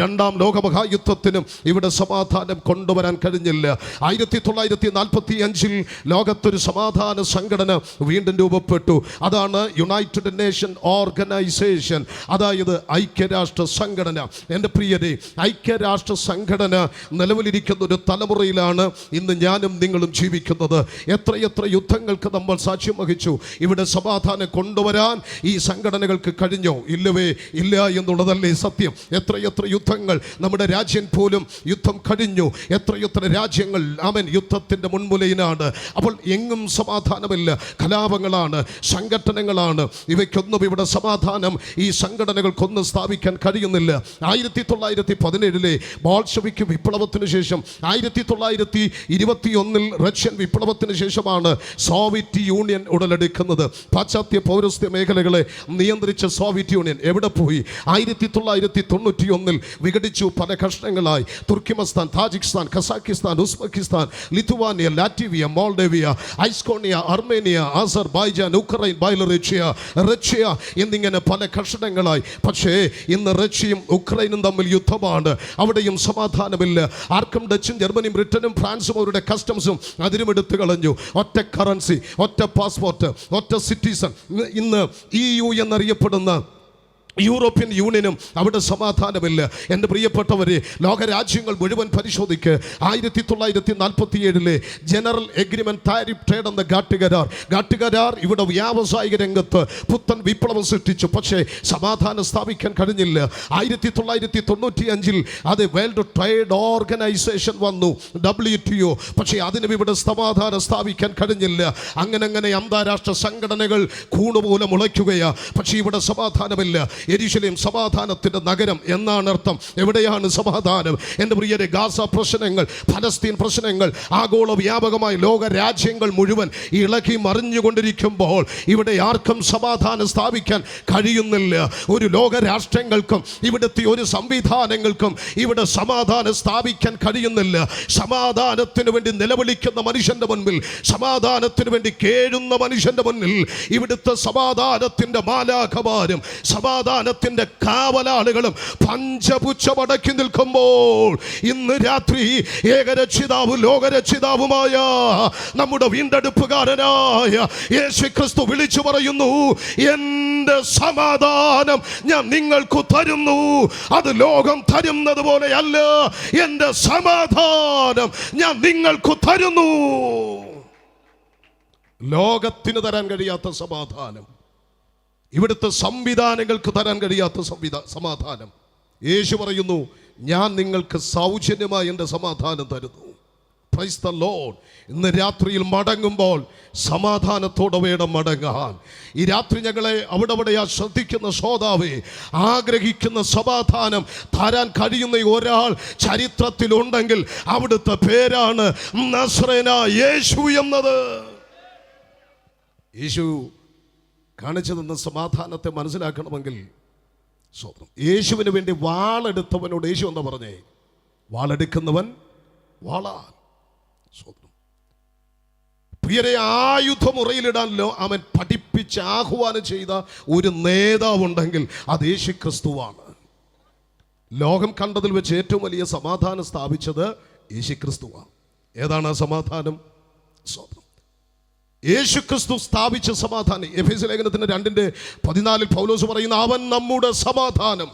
രണ്ടാം ലോകമഹായുദ്ധത്തിനും ഇവിടെ സമാധാനം കൊണ്ടുവരാൻ കഴിഞ്ഞില്ല. 1945 ലോകത്തൊരു സമാധാന സംഘടന വീണ്ടും രൂപപ്പെട്ടു. അതാണ് യുണൈറ്റഡ് നേഷൻ ഓർഗനൈസേഷൻ, അതായത് ഐക്യരാഷ്ട്ര സംഘടന. എൻ്റെ പ്രിയരെ, ഐക്യരാഷ്ട്ര സംഘടന നിലവിലിരിക്കുന്ന ഒരു തലമുറയിലാണ് ഇന്ന് ഞാനും നിങ്ങളും ജീവിക്കുന്നത്. എത്രയെത്ര യുദ്ധങ്ങൾക്ക് നമ്മൾ സാക്ഷ്യം വഹിച്ചു. ഇവിടെ സമാധാനം കൊണ്ടുവരാൻ ഈ സംഘടനകൾക്ക് കഴിഞ്ഞോ? ഇല്ലവേ ഇല്ല എന്നുള്ളതല്ലേ സത്യം. എത്രയെത്ര യുദ്ധങ്ങൾ നമ്മുടെ രാജ്യം പോലും യുദ്ധം കഴിഞ്ഞു. എത്രയെത്ര രാജ്യങ്ങൾ യുദ്ധത്തിൻ്റെ മുൻമുലയിലാണ്. അപ്പോൾ എങ്ങും സമാധാനമില്ല. കലാപങ്ങളാണ്, സംഘടനകളാണ്. ഇവയ്ക്കൊന്നും ഇവിടെ സമാധാനം ഈ സംഘടനകൾക്കൊന്നും സ്ഥാപിക്കാൻ കഴിയുന്നില്ല. 1917 ബോൾഷെവിക് വിപ്ലവത്തിന് ശേഷം 1921 റഷ്യൻ വിപ്ലവത്തിന് ശേഷമാണ് സോവിയറ്റ് യൂണിയൻ ഉടലെടുക്കുന്നത്. പാശ്ചാത്യ പൗരസ്ത്യ മേഖലകളെ നിയന്ത്രിച്ച സോവിയറ്റ് യൂണിയൻ എവിടെ പോയി? 1991 വിഘടിച്ചു, പല കഷ്ണങ്ങളായി. Turkmenistan, Tajikistan, Kazakhstan, Uzbekistan, Lithuania, Latvia, Moldavia, Estonia, Armenia, Azerbaijan, Ukraine, Byelorussia, Russia എന്നിങ്ങനെ പല കഷണങ്ങളായി. പക്ഷേ ഇന്ന് റഷ്യയും ഉക്രൈനും തമ്മിൽ യുദ്ധമാണ്. അവിടെയും സമാധാനമില്ല. ആർക്കും ഡച്ചും ജർമ്മനിയും ബ്രിട്ടനും ഫ്രാൻസും അവരുടെ കസ്റ്റംസും അതിരുമെടുത്ത് കളഞ്ഞു. ഒറ്റ കറൻസി, ഒറ്റ പാസ്പോർട്ട്, ഒറ്റ സിറ്റിസൺ. ഇന്ന് EU എന്നറിയപ്പെടുന്ന യൂറോപ്യൻ യൂണിയനും അവിടെ സമാധാനമില്ല. എൻ്റെ പ്രിയപ്പെട്ടവരെ, ലോകരാജ്യങ്ങൾ മുഴുവൻ പരിശോധിക്ക്. 1947 ജനറൽ എഗ്രിമെന്റ് താരിഫ് ട്രേഡ് എന്ന ഗാട്ടുകരാർ ഇവിടെ വ്യാവസായിക രംഗത്ത് പുത്തൻ വിപ്ലവം സൃഷ്ടിച്ചു. പക്ഷേ സമാധാനം സ്ഥാപിക്കാൻ കഴിഞ്ഞില്ല. 1995 അത് വേൾഡ് ട്രേഡ് ഓർഗനൈസേഷൻ വന്നു, WTO. പക്ഷേ അതിനും ഇവിടെ സമാധാനം സ്ഥാപിക്കാൻ കഴിഞ്ഞില്ല. അങ്ങനെ അന്താരാഷ്ട്ര സംഘടനകൾ കൂണുപോലെ മുളയ്ക്കുകയാണ്. പക്ഷേ ഇവിടെ സമാധാനമില്ല. യെരുശലേം സമാധാനത്തിൻ്റെ നഗരം എന്നാണ് അർത്ഥം. എവിടെയാണ് സമാധാനം? എൻ്റെ പ്രിയരെ, ഗാസ പ്രശ്നങ്ങൾ, ഫലസ്തീൻ പ്രശ്നങ്ങൾ, ആഗോള വ്യാപകമായി ലോക രാജ്യങ്ങൾ മുഴുവൻ ഇളകി മറിഞ്ഞുകൊണ്ടിരിക്കുമ്പോൾ ഇവിടെ ആർക്കും സമാധാനം സ്ഥാപിക്കാൻ കഴിയുന്നില്ല. ഒരു ലോക രാഷ്ട്രങ്ങൾക്കും ഇവിടുത്തെ ഒരു സംവിധാനങ്ങൾക്കും ഇവിടെ സമാധാനം സ്ഥാപിക്കാൻ കഴിയുന്നില്ല. സമാധാനത്തിന് വേണ്ടി നിലവിളിക്കുന്ന മനുഷ്യൻ്റെ മുൻപിൽ, സമാധാനത്തിന് വേണ്ടി കേഴുന്ന മനുഷ്യൻ്റെ മുന്നിൽ ഇവിടുത്തെ സമാധാനത്തിൻ്റെ മാലാഖമാരും സമാധാനത്തിൻ്റെ കാവലാളുകളും പഞ്ചപുച്ഛമടക്കി നിൽക്കുമ്പോൾ ഇന്ന് രാത്രി ഏകരക്ഷിതാവും ലോകരക്ഷിതാവുമായ നമ്മുടെ വീണ്ടെടുപ്പുകാരനായ യേശുക്രിസ്തു വിളിച്ചു പറയുന്നു, എൻ്റെ സമാധാനം ഞാൻ നിങ്ങൾക്ക് തരുന്നു. അത് ലോകം തരുന്നത് പോലെയല്ല. എൻ്റെ സമാധാനം ഞാൻ നിങ്ങൾക്ക് തരുന്നു. ലോകത്തിന് തരാൻ കഴിയാത്ത സമാധാനം, ഇവിടുത്തെ സംവിധാനങ്ങൾക്ക് തരാൻ കഴിയാത്ത സമാധാനം യേശു പറയുന്നു, ഞാൻ നിങ്ങൾക്ക് സൗജന്യമായി എൻ്റെ സമാധാനം തരുന്നു. Price the Lord. ഇന്ന് രാത്രിയിൽ മടങ്ങുമ്പോൾ സമാധാനത്തോടെ വേണം മടങ്ങാൻ. ഈ രാത്രി ഞങ്ങളെ അവിടെവിടെയാ ശ്രദ്ധിക്കുന്ന ശ്രോതാവേ, ആഗ്രഹിക്കുന്ന സമാധാനം തരാൻ കഴിയുന്ന ഒരാൾ ചരിത്രത്തിലുണ്ടെങ്കിൽ അവിടുത്തെ പേരാണ് നസ്രേനായ യേശു എന്നത്. യേശു കാണിച്ചു തന്ന സമാധാനത്തെ മനസ്സിലാക്കണമെങ്കിൽ യേശുവിന് വേണ്ടി വാളെടുത്തവനോട് യേശു എന്താ പറഞ്ഞേ? വാളെടുക്കുന്നവൻ വാളാൽ. പ്രിയരെ, ആയുധമുറയിലിടാനല്ലോ അവൻ പഠിപ്പിച്ച് ആഹ്വാനം ചെയ്ത ഒരു നേതാവുണ്ടെങ്കിൽ അത് യേശുക്രിസ്തുവാണ്. ലോകം കണ്ടതിൽ വെച്ച് ഏറ്റവും വലിയ സമാധാനം സ്ഥാപിച്ചത് യേശുക്രിസ്തുവാണ്. ഏതാണ് ആ സമാധാനം? യേശുക്രിസ്തു സ്ഥാപിച്ച സമാധാനം. എഫേസ്യ ലേഖനത്തിന്റെ 2:14 പൗലോസ് പറയുന്ന അവൻ നമ്മുടെ സമാധാനം.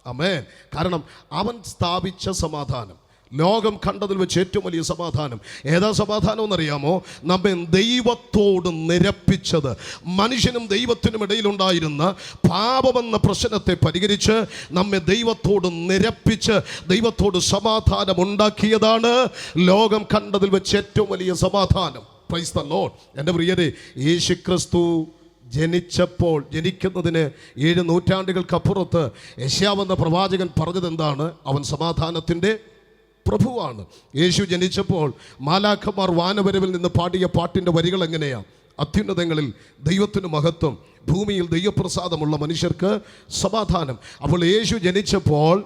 ആമേൻ. കാരണം അവൻ സ്ഥാപിച്ച സമാധാനം, ലോകം കണ്ടതിൽ വെച്ച് ഏറ്റവും വലിയ സമാധാനം. ഏതാ സമാധാനം എന്നറിയാമോ? നമ്മെ ദൈവത്തോട് നിരപ്പിച്ചത്. മനുഷ്യനും ദൈവത്തിനും ഇടയിലുണ്ടായിരുന്ന പാപമെന്ന പ്രശ്നത്തെ പരിഹരിച്ച് നമ്മെ ദൈവത്തോട് നിരപ്പിച്ച് ദൈവത്തോട് സമാധാനം ഉണ്ടാക്കിയതാണ് ലോകം കണ്ടതിൽ വെച്ച് ഏറ്റവും വലിയ സമാധാനം. Price the lord. എൻ്റെ പ്രിയരെ, യേശുക്രിസ്തു ജനിക്കുന്നതിന് 7 നൂറ്റാണ്ടുകൾക്കപ്പുറത്ത് യെശയ്യാവെന്ന പ്രവാചകൻ പറഞ്ഞത് എന്താണ്? അവൻ സമാധാനത്തിൻ്റെ പ്രഭുവാണ്. യേശു ജനിച്ചപ്പോൾ മാലാഖമാർ വാനവരവിൽ നിന്ന് പാടിയ പാട്ടിൻ്റെ വരികൾ എങ്ങനെയാണ്? അത്യുന്നതങ്ങളിൽ ദൈവത്തിന് മഹത്വം, ഭൂമിയിൽ ദൈവപ്രസാദമുള്ള മനുഷ്യർക്ക് സമാധാനം. അപ്പോൾ യേശു ജനിച്ചപ്പോൾ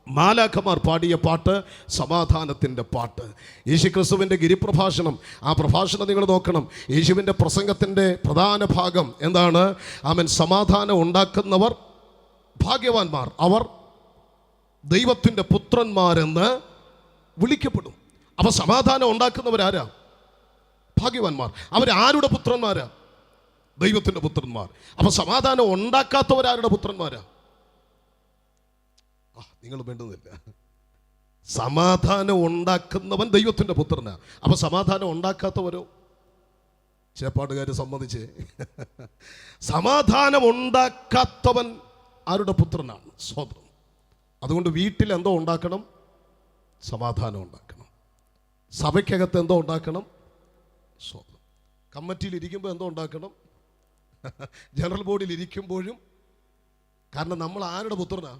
മാലാഖമാർ പാടിയ പാട്ട് സമാധാനത്തിൻ്റെ പാട്ട്. യേശുക്രിസ്തുവിൻ്റെ ഗിരിപ്രഭാഷണം, ആ പ്രഭാഷണം നിങ്ങൾ നോക്കണം. യേശുവിൻ്റെ പ്രസംഗത്തിൻ്റെ പ്രധാന ഭാഗം എന്താണ്? അവൻ സമാധാനം ഉണ്ടാക്കുന്നവർ ഭാഗ്യവാന്മാർ, അവർ ദൈവത്തിൻ്റെ പുത്രന്മാരെന്ന് വിളിക്കപ്പെടും. അപ്പോൾ സമാധാനം ഉണ്ടാക്കുന്നവരാരാ? ഭാഗ്യവാന്മാർ. അവരാരുടെ പുത്രന്മാരാ? ദൈവത്തിൻ്റെ പുത്രന്മാർ. അപ്പോൾ സമാധാനം ഉണ്ടാക്കാത്തവരാരുടെ പുത്രന്മാരാ? നിങ്ങൾ വേണ്ടുന്നില്ല. സമാധാനം ഉണ്ടാക്കുന്നവൻ ദൈവത്തിൻ്റെ പുത്രനാ. അപ്പോൾ സമാധാനം ഉണ്ടാക്കാത്തവരോ? ചേപ്പാടുകാർ സമ്മതിച്ചേ. സമാധാനം ഉണ്ടാക്കാത്തവൻ ആരുടെ പുത്രനാണ്? സ്വതന്ത്രം. അതുകൊണ്ട് വീട്ടിൽ എന്തോ ഉണ്ടാക്കണം? സമാധാനം ഉണ്ടാക്കണം. സഭയ്ക്കകത്ത് എന്തോ ഉണ്ടാക്കണം? സ്വതന്ത്രം. കമ്മിറ്റിയിൽ ഇരിക്കുമ്പോൾ എന്തോ ഉണ്ടാക്കണം? ജനറൽ ബോഡിയിൽ ഇരിക്കുമ്പോഴും. കാരണം നമ്മൾ ആരുടെ പുത്രനാ?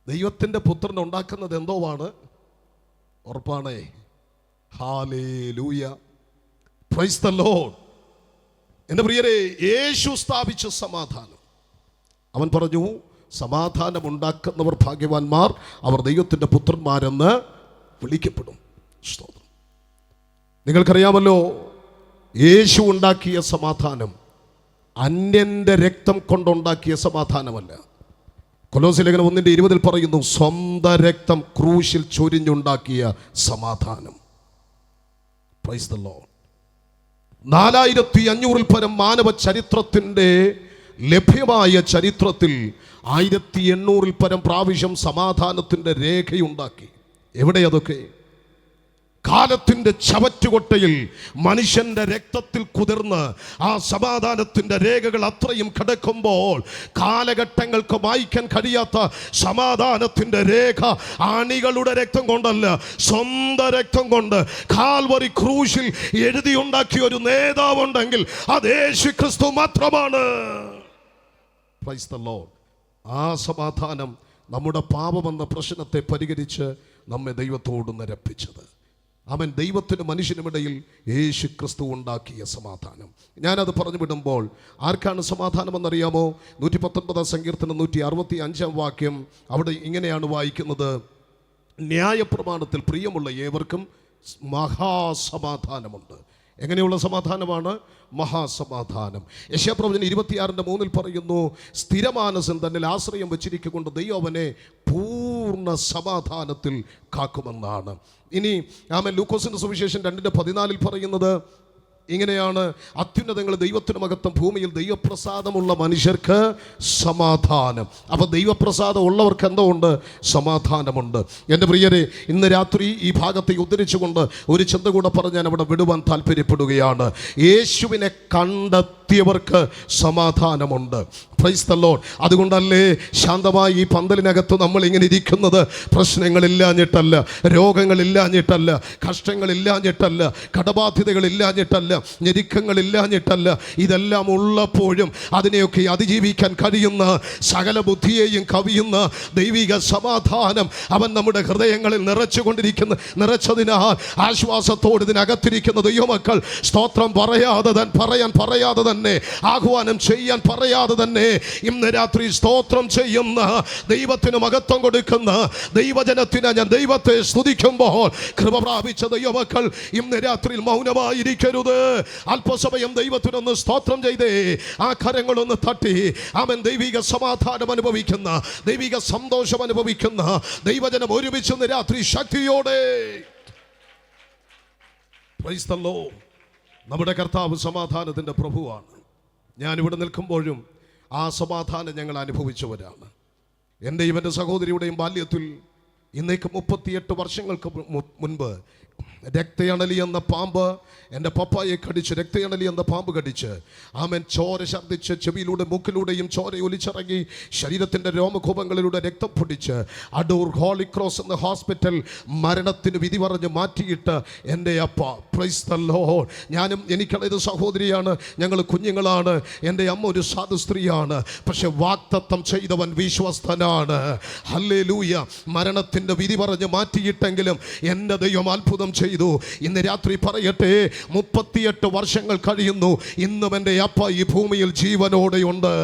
ദൈവത്തിൻ്റെ പുത്രൻ ഉണ്ടാക്കുന്നത് എന്തോ ആണ്? ഉറപ്പാണേ. Hallelujah, praise the lord. എൻ്റെ പ്രിയരെ, യേശു സ്ഥാപിച്ച സമാധാനം. അവൻ പറഞ്ഞു സമാധാനം ഉണ്ടാക്കുന്നവർ ഭാഗ്യവാന്മാർ, അവർ ദൈവത്തിൻ്റെ പുത്രന്മാരെന്ന് വിളിക്കപ്പെടും. സ്തോത്രം. നിങ്ങൾക്കറിയാമല്ലോ, യേശു ഉണ്ടാക്കിയ സമാധാനം അന്യൻ്റെ രക്തം കൊണ്ടുണ്ടാക്കിയ സമാധാനമല്ല. കൊലോസ്യ ലേഖനം 1:20 പറയുന്നു, സ്വന്തം രക്തം ക്രൂശിൽ ചൊരിഞ്ഞുണ്ടാക്കിയ സമാധാനം. Price the Lord. 4500 പരം മാനവ ചരിത്രത്തിൻ്റെ ലഭ്യമായ ചരിത്രത്തിൽ 1800 പരം പ്രാവശ്യം സമാധാനത്തിൻ്റെ രേഖയുണ്ടാക്കി. എവിടെ അതൊക്കെ? കാലത്തിൻ്റെ ചവറ്റുകൊട്ടയിൽ മനുഷ്യൻ്റെ രക്തത്തിൽ കുതിർന്ന് ആ സമാധാനത്തിൻ്റെ രേഖകൾ അത്രയും കിടക്കുമ്പോൾ കാലഘട്ടങ്ങൾക്ക് വായിക്കാൻ കഴിയാത്ത സമാധാനത്തിൻ്റെ രേഖ അണികളുടെ രക്തം കൊണ്ടല്ല, സ്വന്തം രക്തം കൊണ്ട് കാൽവറി ക്രൂശിൽ എഴുതിയുണ്ടാക്കിയ ഒരു നേതാവുണ്ടെങ്കിൽ അത് യേശുക്രിസ്തു മാത്രമാണ്. Price the Lord. ആ സമാധാനം നമ്മുടെ പാപമെന്ന പ്രശ്നത്തെ പരിഹരിച്ച് നമ്മെ ദൈവത്തോട് നിരപ്പിച്ചത്. അവൻ ദൈവത്തിനും മനുഷ്യനുമിടയിൽ യേശു ക്രിസ്തു ഉണ്ടാക്കിയ സമാധാനം. ഞാനത് പറഞ്ഞു വിടുമ്പോൾ ആർക്കാണ് സമാധാനമെന്നറിയാമോ? 119 സങ്കീർത്തനം 165 വാക്യം. അവിടെ ഇങ്ങനെയാണ് വായിക്കുന്നത്, ന്യായപ്രമാണത്തിൽ പ്രിയമുള്ള ഏവർക്കും മഹാസമാധാനമുണ്ട്. എങ്ങനെയുള്ള സമാധാനമാണ്? മഹാസമാധാനം. യെശയ്യാപ്രവചനം 26:3 പറയുന്നു, സ്ഥിരമാനസൻ തന്നിൽ ആശ്രയം വെച്ചിരിക്കൊണ്ട് ദൈവം അവനെ പൂർണ്ണ സമാധാനത്തിൽ കാക്കുമെന്നാണ്. ഇനി ആമേൻ. ലൂക്കോസിന്റെ സുവിശേഷം 2:14 പറയുന്നത് ഇങ്ങനെയാണ്, അത്യുന്നതങ്ങൾ ദൈവത്തിന് മഹത്വം, ഭൂമിയിൽ ദൈവപ്രസാദമുള്ള മനുഷ്യർക്ക് സമാധാനം. അപ്പോൾ ദൈവപ്രസാദം ഉള്ളവർക്ക് എന്തോ ഉണ്ട്? സമാധാനമുണ്ട്. എൻ്റെ പ്രിയരെ, ഇന്ന് രാത്രി ഈ ഭാഗത്തെ ഉദ്ധരിച്ചുകൊണ്ട് ഒരു ചിന്ത കൂടെ പറഞ്ഞ് ഞാൻ അവിടെ വിടുവാൻ താല്പര്യപ്പെടുകയാണ്. യേശുവിനെ കണ്ടെത്തിയവർക്ക് സമാധാനമുണ്ട്. Praise the lord. അതുകൊണ്ടല്ലേ ശാന്തമായി ഈ പന്തലിനകത്ത് നമ്മൾ ഇങ്ങനെ ഇരിക്കുന്നത്? പ്രശ്നങ്ങളില്ലാഞ്ഞിട്ടല്ല, രോഗങ്ങളില്ലാഞ്ഞിട്ടല്ല, കഷ്ടങ്ങളില്ലാഞ്ഞിട്ടല്ല, കടബാധ്യതകളില്ലാഞ്ഞിട്ടല്ല, ഞെരുക്കങ്ങളില്ലാഞ്ഞിട്ടല്ല. ഇതെല്ലാം ഉള്ളപ്പോഴും അതിനെയൊക്കെ അതിജീവിക്കാൻ കഴിയുന്ന, സകല ബുദ്ധിയെയും കവിയുന്ന ദൈവിക സമാധാനം അവൻ നമ്മുടെ ഹൃദയങ്ങളിൽ നിറച്ചതിനാൽ ആശ്വാസത്തോട് ഇതിനകത്തിരിക്കുന്ന ദൈവമക്കൾ സ്തോത്രം പറയാതെ തന്നെ ആഹ്വാനം ചെയ്യാൻ പറയാതെ തന്നെ ഇന്ന് രാത്രി സ്തോത്രം ചെയ്യുന്ന, ദൈവത്തിന് മഹത്വം കൊടുക്കുന്ന ദൈവജനത്തിന് ഞാൻ ദൈവത്തെ സ്തുതിക്കുമ്പോൾ കൃപ പ്രാപിച്ച ദൈവമക്കൾ ഇന്ന് രാത്രി മൗനമായിരിക്കരുത്. അല്പസമയം ദൈവത്തിനൊന്ന് സ്തോത്രം ചെയ്തേ, ആ കരങ്ങളൊന്ന് തട്ടി അവൻ ദൈവിക സമാധാനം അനുഭവിക്കുന്ന, ദൈവിക സന്തോഷം അനുഭവിക്കുന്ന ദൈവജനം ഒരുമിച്ച് രാത്രി ശക്തിയോടെ പ്രൈസ് ദി ലോർഡ്. നമ്മുടെ കർത്താവ് സമാധാനത്തിൻ്റെ പ്രഭുവാണ്. ഞാനിവിടെ നിൽക്കുമ്പോഴും ആ സമാധാനം ഞങ്ങൾ അനുഭവിച്ചവരാണ്. എൻ്റെ ഇവൻ്റെ സഹോദരിയുടെയും ബാല്യത്തിൽ ഇന്നേക്ക് 38 വർഷങ്ങൾക്ക് മുൻപ് രക്തയണലി എന്ന പാമ്പ് എൻ്റെ പപ്പായെ കടിച്ച്, രക്തയണലി എന്ന പാമ്പ് കടിച്ച് ആമൻ ചോര ഛർദ്ദിച്ച് ചെവിയിലൂടെ മൂക്കിലൂടെയും ചോര ഒലിച്ചിറങ്ങി ശരീരത്തിൻ്റെ രോമകൂപങ്ങളിലൂടെ രക്തം പൊടിച്ച് അടൂർ ഹോളി ക്രോസ് എന്ന ഹോസ്പിറ്റൽ മരണത്തിന് വിധി പറഞ്ഞ് മാറ്റിയിട്ട് എൻ്റെ അപ്പ, പ്രൈസ് ദ ലോർഡ്, ഞാനും എനിക്കുള്ളത് സഹോദരിയാണ്, ഞങ്ങൾ കുഞ്ഞുങ്ങളാണ്. എൻ്റെ അമ്മ ഒരു സാധു സ്ത്രീയാണ്. പക്ഷെ വാഗ്ദത്തം ചെയ്തവൻ വിശ്വസ്തനാണ്. ഹല്ലേലൂയ. മരണത്തിൻ്റെ വിധി പറഞ്ഞ് മാറ്റിയിട്ടെങ്കിലും എൻ്റെ ദൈവം അത്ഭുതം ചെയ്തു. ഇന്ന് രാത്രി പറയട്ടെ, 38 വർഷങ്ങൾ കഴിയുന്നു. ഇന്നും എൻ്റെ അപ്പ ഈ ഭൂമിയിൽ ജീവനോടെയുണ്ട്.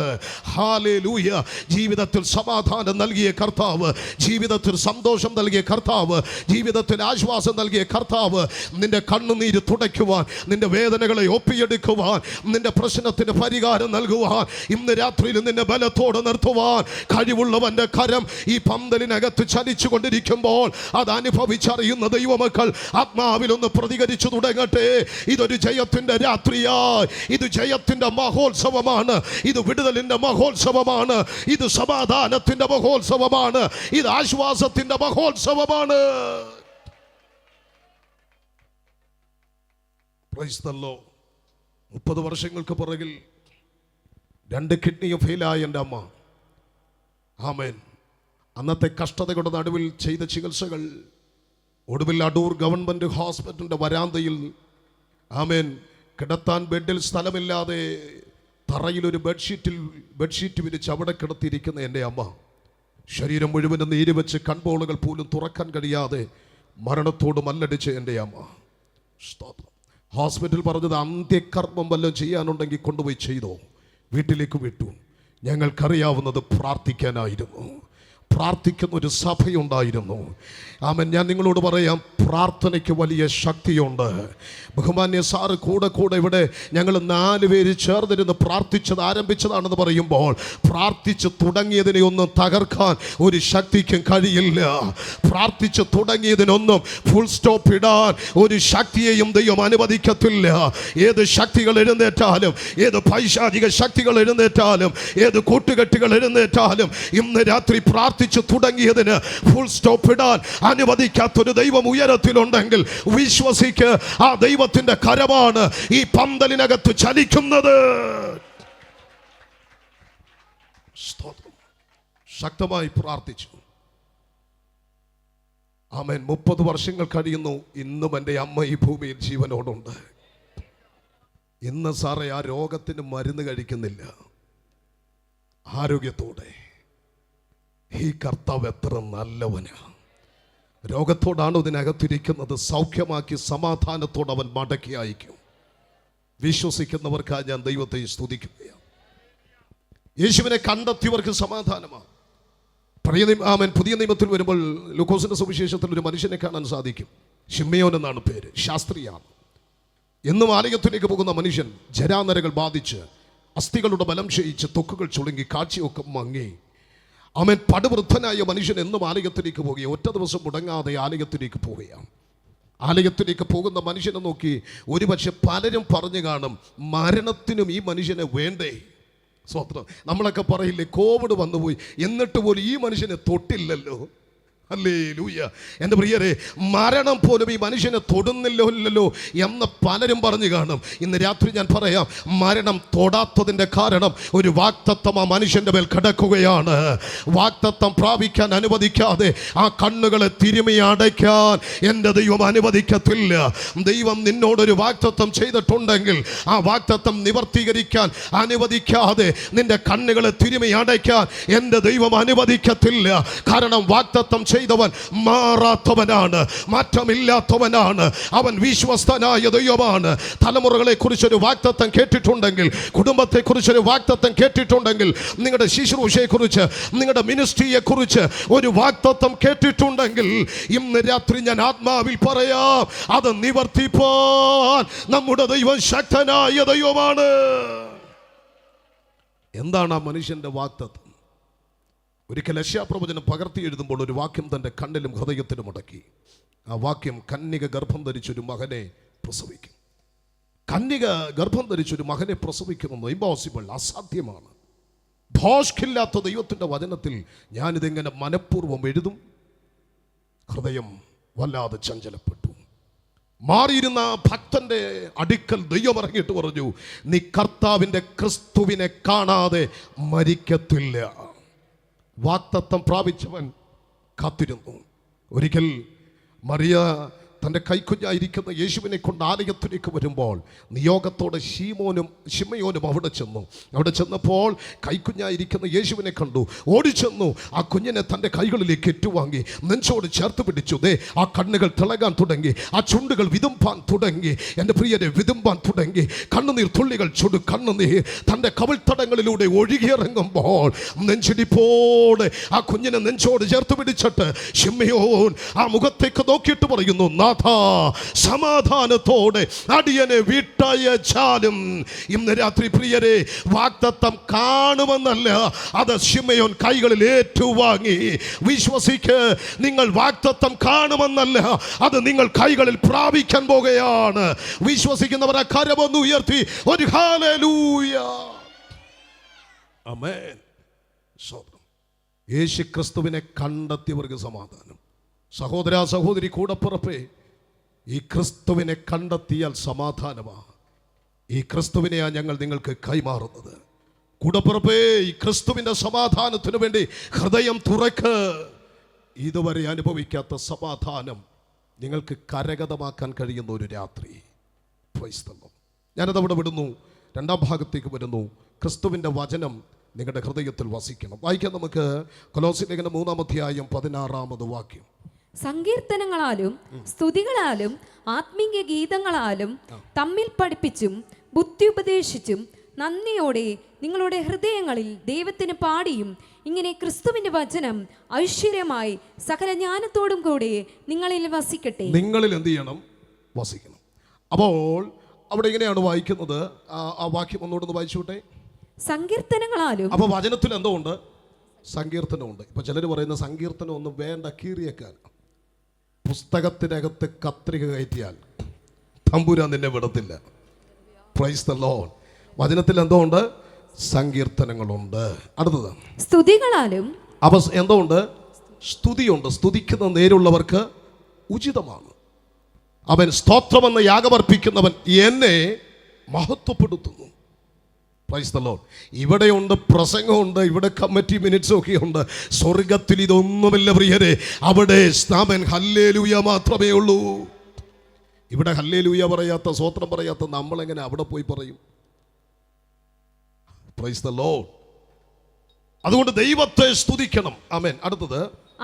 ഹല്ലേലൂയ. ജീവിതത്തിൽ സമാധാനം നൽകിയ കർത്താവ്, ജീവിതത്തിൽ സന്തോഷം നൽകിയ കർത്താവ്, ജീവിതത്തിൽ ആശ്വാസം നൽകിയ കർത്താവ്, നിന്റെ കണ്ണുനീര് തുടയ്ക്കുവാൻ, നിന്റെ വേദനകളെ ഒപ്പിയെടുക്കുവാൻ, നിന്റെ പ്രശ്നത്തിന് പരിഹാരം നൽകുവാൻ, ഇന്ന് രാത്രിയിൽ നിന്നെ ബലത്തോടെ നിർത്തുവാൻ കഴിവുള്ളവന്റെ കരം ഈ പന്തലിനകത്ത് ചലിച്ചു കൊണ്ടിരിക്കുമ്പോൾ അത് അനുഭവിച്ചറിയുന്ന ദൈവമക്കൾ ആത്മാവിലൊന്ന് പ്രതികരിച്ചു തുടങ്ങട്ടെ. ഇതൊരു ജയത്തിന്റെ രാത്രിയായി, ഇത് ജയത്തിന്റെ മഹോത്സവമാണ്, ഇത് വിടുതലിന്റെ മഹോത്സവമാണ്, ഇത് സമാധാനത്തിന്റെ മഹോത്സവമാണ്, ഇത് ആശ്വാസത്തിന്റെ മഹോത്സവമാണ്. Price the Lord. 30 വർഷങ്ങൾക്ക് പുറകിൽ 2 കിഡ്നിയും ഫെയിലായ എൻ്റെ അമ്മ, ആമേൻ, അന്നത്തെ കഷ്ടതകളുടെ നടുവിൽ ചെയ്ത ചികിത്സകൾ, ഒടുവിൽ അടൂർ ഗവൺമെൻറ് ഹോസ്പിറ്റലിൻ്റെ വരാന്തയിൽ, ആമേൻ, കിടത്താൻ ബെഡിൽ സ്ഥലമില്ലാതെ തറയിലൊരു ബെഡ്ഷീറ്റ് വിരിച്ച് അവിടെ കിടത്തിയിരിക്കുന്ന എൻ്റെ അമ്മ, ശരീരം മുഴുവനും നീര് വെച്ച് കൺപോളുകൾ പോലും തുറക്കാൻ കഴിയാതെ മരണത്തോട് മല്ലടിച്ച് എൻ്റെ അമ്മ. ഹോസ്പിറ്റൽ പറഞ്ഞത് അന്ത്യകർമ്മം വല്ലതും ചെയ്യാനുണ്ടെങ്കിൽ കൊണ്ടുപോയി ചെയ്തോ. വീട്ടിലേക്ക് വിട്ടു. ഞങ്ങൾക്കറിയാവുന്നത് പ്രാർത്ഥിക്കാനായിരുന്നു. പ്രാർത്ഥിക്കുന്ന ഒരു സഭയുണ്ടായിരുന്നു. ആമേൻ. ഞാൻ നിങ്ങളോട് പറയാം, പ്രാർത്ഥനയ്ക്ക് വലിയ ശക്തിയുണ്ട്. ബഹുമാന്യ സാറ് കൂടെ ഇവിടെ ഞങ്ങൾ 4 പേര് ചേർന്നിരുന്ന് പ്രാർത്ഥിച്ചത് ആരംഭിച്ചതാണെന്ന് പറയുമ്പോൾ, പ്രാർത്ഥിച്ച് തുടങ്ങിയതിനെ ഒന്നും തകർക്കാൻ ഒരു ശക്തിക്കും കഴിയില്ല. പ്രാർത്ഥിച്ച് തുടങ്ങിയതിനൊന്നും ഫുൾ സ്റ്റോപ്പ് ഇടാൻ ഒരു ശക്തിയെയും ദൈവം അനുവദിക്കത്തില്ല. ഏത് ശക്തികൾ എഴുന്നേറ്റാലും, ഏത് പൈശാചിക ശക്തികൾ എഴുന്നേറ്റാലും, ഏത് കൂട്ടുകെട്ടുകൾ എഴുന്നേറ്റാലും, ഇന്ന് രാത്രി പ്രാർത്ഥിച്ച് തുടങ്ങിയതിന് ഫുൾ സ്റ്റോപ്പ് ഇടാൻ അനുവദിക്കാത്തൊരു ദൈവം ഉയരത്തിലുണ്ടെങ്കിൽ വിശ്വസിക്ക്, ആ ദൈവത്തിന്റെ കരമാണ് ഈ പന്തലിനകത്ത് ചലിക്കുന്നത്. ശക്തമായി പ്രാർത്ഥിച്ചു. ആമേൻ. 30 വർഷങ്ങൾ കഴിയുന്നു. ഇന്നും എൻ്റെ അമ്മ ഈ ഭൂമിയിൽ ജീവനോടുണ്ട്. ഇന്ന് സാറേ ആ രോഗത്തിന് മരുന്ന് കഴിക്കുന്നില്ല, ആരോഗ്യത്തോടെ. ഈ കർത്താവ് എത്ര നല്ലവനാ. രോഗത്തോടാണ് ഇതിനകത്തിരിക്കുന്നത്, സൗഖ്യമാക്കി സമാധാനത്തോടെ അവൻ മടക്കി അയക്കും. വിശ്വസിക്കുന്നവർക്കായി ഞാൻ ദൈവത്തെ സ്തുതിക്കുകയാണ്. യേശുവിനെ കണ്ടെത്തിയവർക്ക് സമാധാനമാണ്. ആമേൻ. പുതിയ നിയമത്തിൽ വരുമ്പോൾ ലൂക്കോസിന്റെ സുവിശേഷത്തിൽ ഒരു മനുഷ്യനെ കാണാൻ സാധിക്കും. ശിമയോൻ എന്നാണ് പേര്, ശാസ്ത്രിയാണ്. എന്നും ആലയത്തിലേക്ക് പോകുന്ന മനുഷ്യൻ ജരാനരകൾ ബാധിച്ച്, അസ്ഥികളുടെ ബലം ക്ഷയിച്ച്, ത്വക്കുകൾ ചുളുങ്ങി, കാഴ്ചയൊക്കെ മങ്ങി. ആമേൻ. പടുവൃദ്ധനായ മനുഷ്യൻ എന്നും ആലയത്തിലേക്ക് പോവുകയാണ്. ഒറ്റ ദിവസം മുടങ്ങാതെ ആലയത്തിലേക്ക് പോവുകയാണ്. ആലയത്തിലേക്ക് പോകുന്ന മനുഷ്യനെ നോക്കി ഒരുപക്ഷെ പലരും പറഞ്ഞു കാണും, മരണത്തിനും ഈ മനുഷ്യനെ വേണ്ടേ. സ്വത്രം. നമ്മളൊക്കെ പറയില്ലേ, കോവിഡ് വന്നുപോയി എന്നിട്ട് പോലും ഈ മനുഷ്യനെ തൊട്ടില്ലല്ലോ. ഹല്ലേലൂയ. എൻ്റെ പ്രിയരെ, മരണം പോലും ഈ മനുഷ്യനെ തൊടുന്നില്ലല്ലോ എന്ന് പലരും പറഞ്ഞു കാണും. ഇന്ന് രാത്രി ഞാൻ പറയാം, മരണം തൊടാത്തതിൻ്റെ കാരണം ഒരു വാഗ്ദത്തം ആ മനുഷ്യൻ്റെ മേൽ കിടക്കുകയാണ്. വാഗ്ദത്തം പ്രാപിക്കാൻ അനുവദിക്കാതെ ആ കണ്ണുകളെ തിരുമി അടയ്ക്കാൻ എൻ്റെ ദൈവം അനുവദിക്കത്തില്ല. ദൈവം നിന്നോടൊരു വാഗ്ദത്തം ചെയ്തിട്ടുണ്ടെങ്കിൽ ആ വാഗ്ദത്തം നിവർത്തീകരിക്കാൻ അനുവദിക്കാതെ നിന്റെ കണ്ണുകളെ തിരുമി അടയ്ക്കാൻ എൻ്റെ ദൈവം അനുവദിക്കത്തില്ല. കാരണം വാഗ്ദത്തം ചെയ്തവൻ മാറാത്തവനാണ്, മാറ്റമില്ലാത്തവനാണ്. അവൻ വിശ്വസ്തനായ ദൈവമാണ്. തലമുറകളെ കുറിച്ചൊരു വാഗ്ദത്തം കേട്ടിട്ടുണ്ടെങ്കിൽ, കുടുംബത്തെ കുറിച്ചൊരു വാഗ്ദത്തം കേട്ടിട്ടുണ്ടെങ്കിൽ, നിങ്ങളുടെ ശുശ്രൂഷയെക്കുറിച്ച്, നിങ്ങളുടെ മിനിസ്ട്രിയെ കുറിച്ച് ഒരു വാഗ്ദത്തം കേട്ടിട്ടുണ്ടെങ്കിൽ, ഇന്ന് രാത്രി ഞാൻ ആത്മാവിൽ പറയാം, അത് നിവർത്തിപ്പാൻ നമ്മുടെ ദൈവം ശക്തനായ ദൈവമാണ്. എന്താണ് ആ മനുഷ്യന്റെ വാഗ്ദത്തം? ഒരിക്കൽ യെശയ്യാപ്രവചനം പകർത്തി എഴുതുമ്പോൾ ഒരു വാക്യം തൻ്റെ കണ്ണിലും ഹൃദയത്തിലും അടക്കി. ആ വാക്യം, കന്യക ഗർഭം ധരിച്ചൊരു മകനെ പ്രസവിക്കും. കന്യക ഗർഭം ധരിച്ചൊരു മകനെ പ്രസവിക്കുന്നത് ഇമ്പോസിബിൾ, അസാധ്യമാണ്. ഭോഷ്കില്ലാത്ത ദൈവത്തിൻ്റെ വചനത്തിൽ ഞാനിതെങ്ങനെ മനഃപൂർവ്വം എഴുതും? ഹൃദയം വല്ലാതെ ചഞ്ചലപ്പെട്ടു. മാറിയിരുന്ന ഭക്തന്റെ അടുക്കൽ ദൈവം ഇറങ്ങിയിട്ട് പറഞ്ഞു, നീ കർത്താവിൻ്റെ ക്രിസ്തുവിനെ കാണാതെ മരിക്കത്തില്ല. വാഗ്ദത്തം പ്രാപിച്ചവൻ കാത്തിരുന്നു. ഒരിക്കൽ മറിയ തൻ്റെ കൈക്കുഞ്ഞായിരിക്കുന്ന യേശുവിനെ കൊണ്ട് ആലയത്തിലേക്ക് വരുമ്പോൾ നിയോഗത്തോടെ ശിമയോനും അവിടെ ചെന്നു. അവിടെ ചെന്നപ്പോൾ കൈക്കുഞ്ഞായിരിക്കുന്ന യേശുവിനെ കണ്ടു. ഓടിച്ചെന്നു ആ കുഞ്ഞിനെ തൻ്റെ കൈകളിലേക്ക് ഏറ്റുവാങ്ങി നെഞ്ചോട് ചേർത്ത് പിടിച്ചു. ദേ ആ കണ്ണുകൾ തിളങ്ങാൻ തുടങ്ങി, ആ ചുണ്ടുകൾ വിതുമ്പാൻ തുടങ്ങി. എൻ്റെ പ്രിയരെ, വിതുമ്പാൻ തുടങ്ങി. കണ്ണുനീർ തുള്ളികൾ കണ്ണുനീർ തൻ്റെ കവിൾത്തടങ്ങളിലൂടെ ഒഴുകിയിറങ്ങുമ്പോൾ നെഞ്ചിടിപ്പോടെ ആ കുഞ്ഞിനെ നെഞ്ചോട് ചേർത്ത് പിടിച്ചിട്ട് ശിമയോൻ ആ മുഖത്തേക്ക് നോക്കിയിട്ട് പറയുന്നു, സമാധാനത്തോടെ അടിയനെ വിട്ടയച്ചാലും. ഇന്ന് രാത്രി പ്രിയരെ, വാഗ്ദത്തം കാണുമെന്നല്ല, അത് ശിമയോൻ കൈകളിൽ ഏറ്റുവാങ്ങി. വിശ്വസിക്ക്, നിങ്ങൾ വാഗ്ദത്തം കാണുമെന്നല്ല, അത് നിങ്ങൾ കൈകളിൽ പ്രാപിക്കാൻ പോകുകയാണ്. വിശ്വസിക്കുന്നവരെ കരമൊന്ന് ഉയർത്തി ഒരു ഹല്ലേലൂയ. ആമേൻ. യേശു ക്രിസ്തുവിനെ കണ്ടെത്തിയവർക്ക് സമാധാനം. സഹോദര സഹോദരി, കൂടപ്പുറപ്പേ, ഈ ക്രിസ്തുവിനെ കണ്ടെത്തിയാൽ സമാധാനമാണ്. ഈ ക്രിസ്തുവിനെയാണ് ഞങ്ങൾ നിങ്ങൾക്ക് കൈമാറുന്നത്. കൂടപ്പുറപ്പേ, ഈ ക്രിസ്തുവിൻ്റെ സമാധാനത്തിനു വേണ്ടി ഹൃദയം തുറക്ക്. ഇതുവരെ അനുഭവിക്കാത്ത സമാധാനം നിങ്ങൾക്ക് കരഗതമാക്കാൻ കഴിയുന്ന ഒരു രാത്രി. ഞാനതവിടെ വിടുന്നു. രണ്ടാം ഭാഗത്തേക്ക് വരുന്നു. ക്രിസ്തുവിൻ്റെ വചനം നിങ്ങളുടെ ഹൃദയത്തിൽ വസിക്കണം. വായിക്കാം നമുക്ക് കൊലോസ്യ ലേഖനം 3-ാം അധ്യായം 16-ാമത് വാക്യം. സങ്കീർത്തനങ്ങളാലും സ്തുതികളാലും ആത്മീയ ഗീതങ്ങളാലും തമ്മിൽ പഠിപ്പിച്ചും ബുദ്ധി ഉപദേശിച്ചും നന്ദിയോടെ നിങ്ങളുടെ ഹൃദയങ്ങളിൽ ദൈവത്തിന് പാടിയും ഇങ്ങനെ ക്രിസ്തുവിന്റെ വചനം ഐശ്വര്യമായി സകല ജ്ഞാനത്തോടും കൂടെ നിങ്ങളിൽ വസിക്കട്ടെ. നിങ്ങളിൽ എന്ത് ചെയ്യണം? വസിക്കണം. അപ്പോൾ അവിടെ ഇങ്ങനെയാണ് വായിക്കുന്നത്. ആ വാക്യം ഒന്നുകൂടെ വായിച്ചോട്ടെ. സങ്കീർത്തനങ്ങളാലും. അപ്പോൾ വചനത്തിൽ എന്തോ ഉണ്ട്? സങ്കീർത്തനമുണ്ട്. ഇപ്പൊ ചിലർ പറയുന്ന സങ്കീർത്തനം ഒന്നും വേണ്ട, കീറിയേക്കാൻ. പുസ്തകത്തിനകത്ത് കത്രിക കയറ്റിയാൽ തമ്പുരാൻ നിന്നെ വിടത്തില്ല. Price the Lord. വചനത്തിൽ എന്തോ ഉണ്ട്? സങ്കീർത്തനങ്ങളുണ്ട്. അടുത്തത് സ്തുതികളാലും. അപ്പൊ എന്തോ ഉണ്ട്? സ്തുതിയുണ്ട്. സ്തുതിക്കുന്ന നേരുള്ളവർക്ക് ഉചിതമാണ്. അവൻ സ്തോത്രമെന്ന യാഗമർപ്പിക്കുന്നവൻ എന്നെ മഹത്വപ്പെടുത്തുന്നു. Praise the lord. ഇവിടെയുണ്ട് പ്രസംഗമുണ്ട്, ഇവിടെ കമ്മിറ്റി മിനിറ്റ്സും ഒക്കെ ഉണ്ട്. സ്വർഗത്തിൽ ഇതൊന്നുമില്ല പ്രിയരെ. അവിടെ അവൻ ഹല്ലേലൂയ മാത്രമേ ഉള്ളൂ. ഇവിടെ ഹല്ലേലൂയ പറയാത്ത, സ്വോത്രം പറയാത്ത നമ്മളെങ്ങനെ അവിടെ പോയി പറയും? Price the Lord. അതുകൊണ്ട് ദൈവത്തെ സ്തുതിക്കണം. ആമേൻ. അടുത്തത്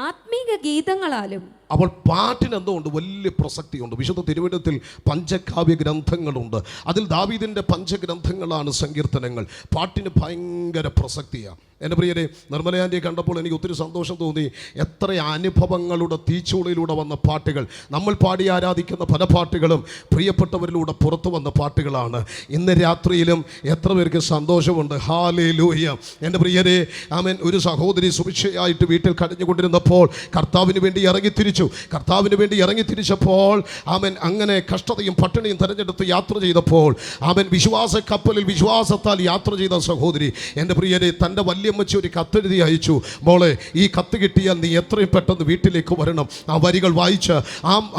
ആത്മീയ ഗീതങ്ങളാലും. അപ്പോൾ പാട്ടിന് എന്തുകൊണ്ട്? വലിയ പ്രസക്തിയുണ്ട്. വിശുദ്ധ തിരുവചനത്തിൽ പഞ്ചകാവ്യ ഗ്രന്ഥങ്ങളുണ്ട്. അതിൽ ദാവീദിൻ്റെ പഞ്ചഗ്രന്ഥങ്ങളാണ് സങ്കീർത്തനങ്ങൾ. പാട്ടിന് ഭയങ്കര പ്രസക്തിയാണ്. എൻ്റെ പ്രിയരെ, നിർമ്മലയാൻ്റെ കണ്ടപ്പോൾ എനിക്ക് ഒത്തിരി സന്തോഷം തോന്നി. എത്ര അനുഭവങ്ങളുടെ തീച്ചൂളയിലൂടെ വന്ന പാട്ടുകൾ. നമ്മൾ പാടി ആരാധിക്കുന്ന പല പാട്ടുകളും പ്രിയപ്പെട്ടവരിലൂടെ പുറത്തു വന്ന പാട്ടുകളാണ്. ഇന്ന് രാത്രിയിലും എത്ര പേർക്ക് സന്തോഷമുണ്ട്? ഹല്ലേലൂയ. എൻ്റെ പ്രിയരെ, ആമേൻ. ഒരു സഹോദരി സുഭിക്ഷയായിട്ട് വീട്ടിൽ കഴിഞ്ഞുകൊണ്ടിരുന്നപ്പോൾ കർത്താവിന് വേണ്ടി ഇറങ്ങിത്തിരിച്ചു. കർത്താവിന് വേണ്ടി ഇറങ്ങിത്തിരിച്ചപ്പോൾ ആമേൻ, അങ്ങനെ കഷ്ടതയും പട്ടിണിയും തെരഞ്ഞെടുത്ത് യാത്ര ചെയ്തപ്പോൾ ആമേൻ, വിശ്വാസ കപ്പലിൽ വിശ്വാസത്താൽ യാത്ര ചെയ്ത സഹോദരി, എൻ്റെ പ്രിയരെ, തൻ്റെ വല്യമ്മച്ചി ഒരു കത്തെഴുതി അയച്ചു. മോളെ, ഈ കത്ത് കിട്ടിയാൽ നീ എത്രയും പെട്ടെന്ന് വീട്ടിലേക്ക് വരണം. ആ വരികൾ വായിച്ച്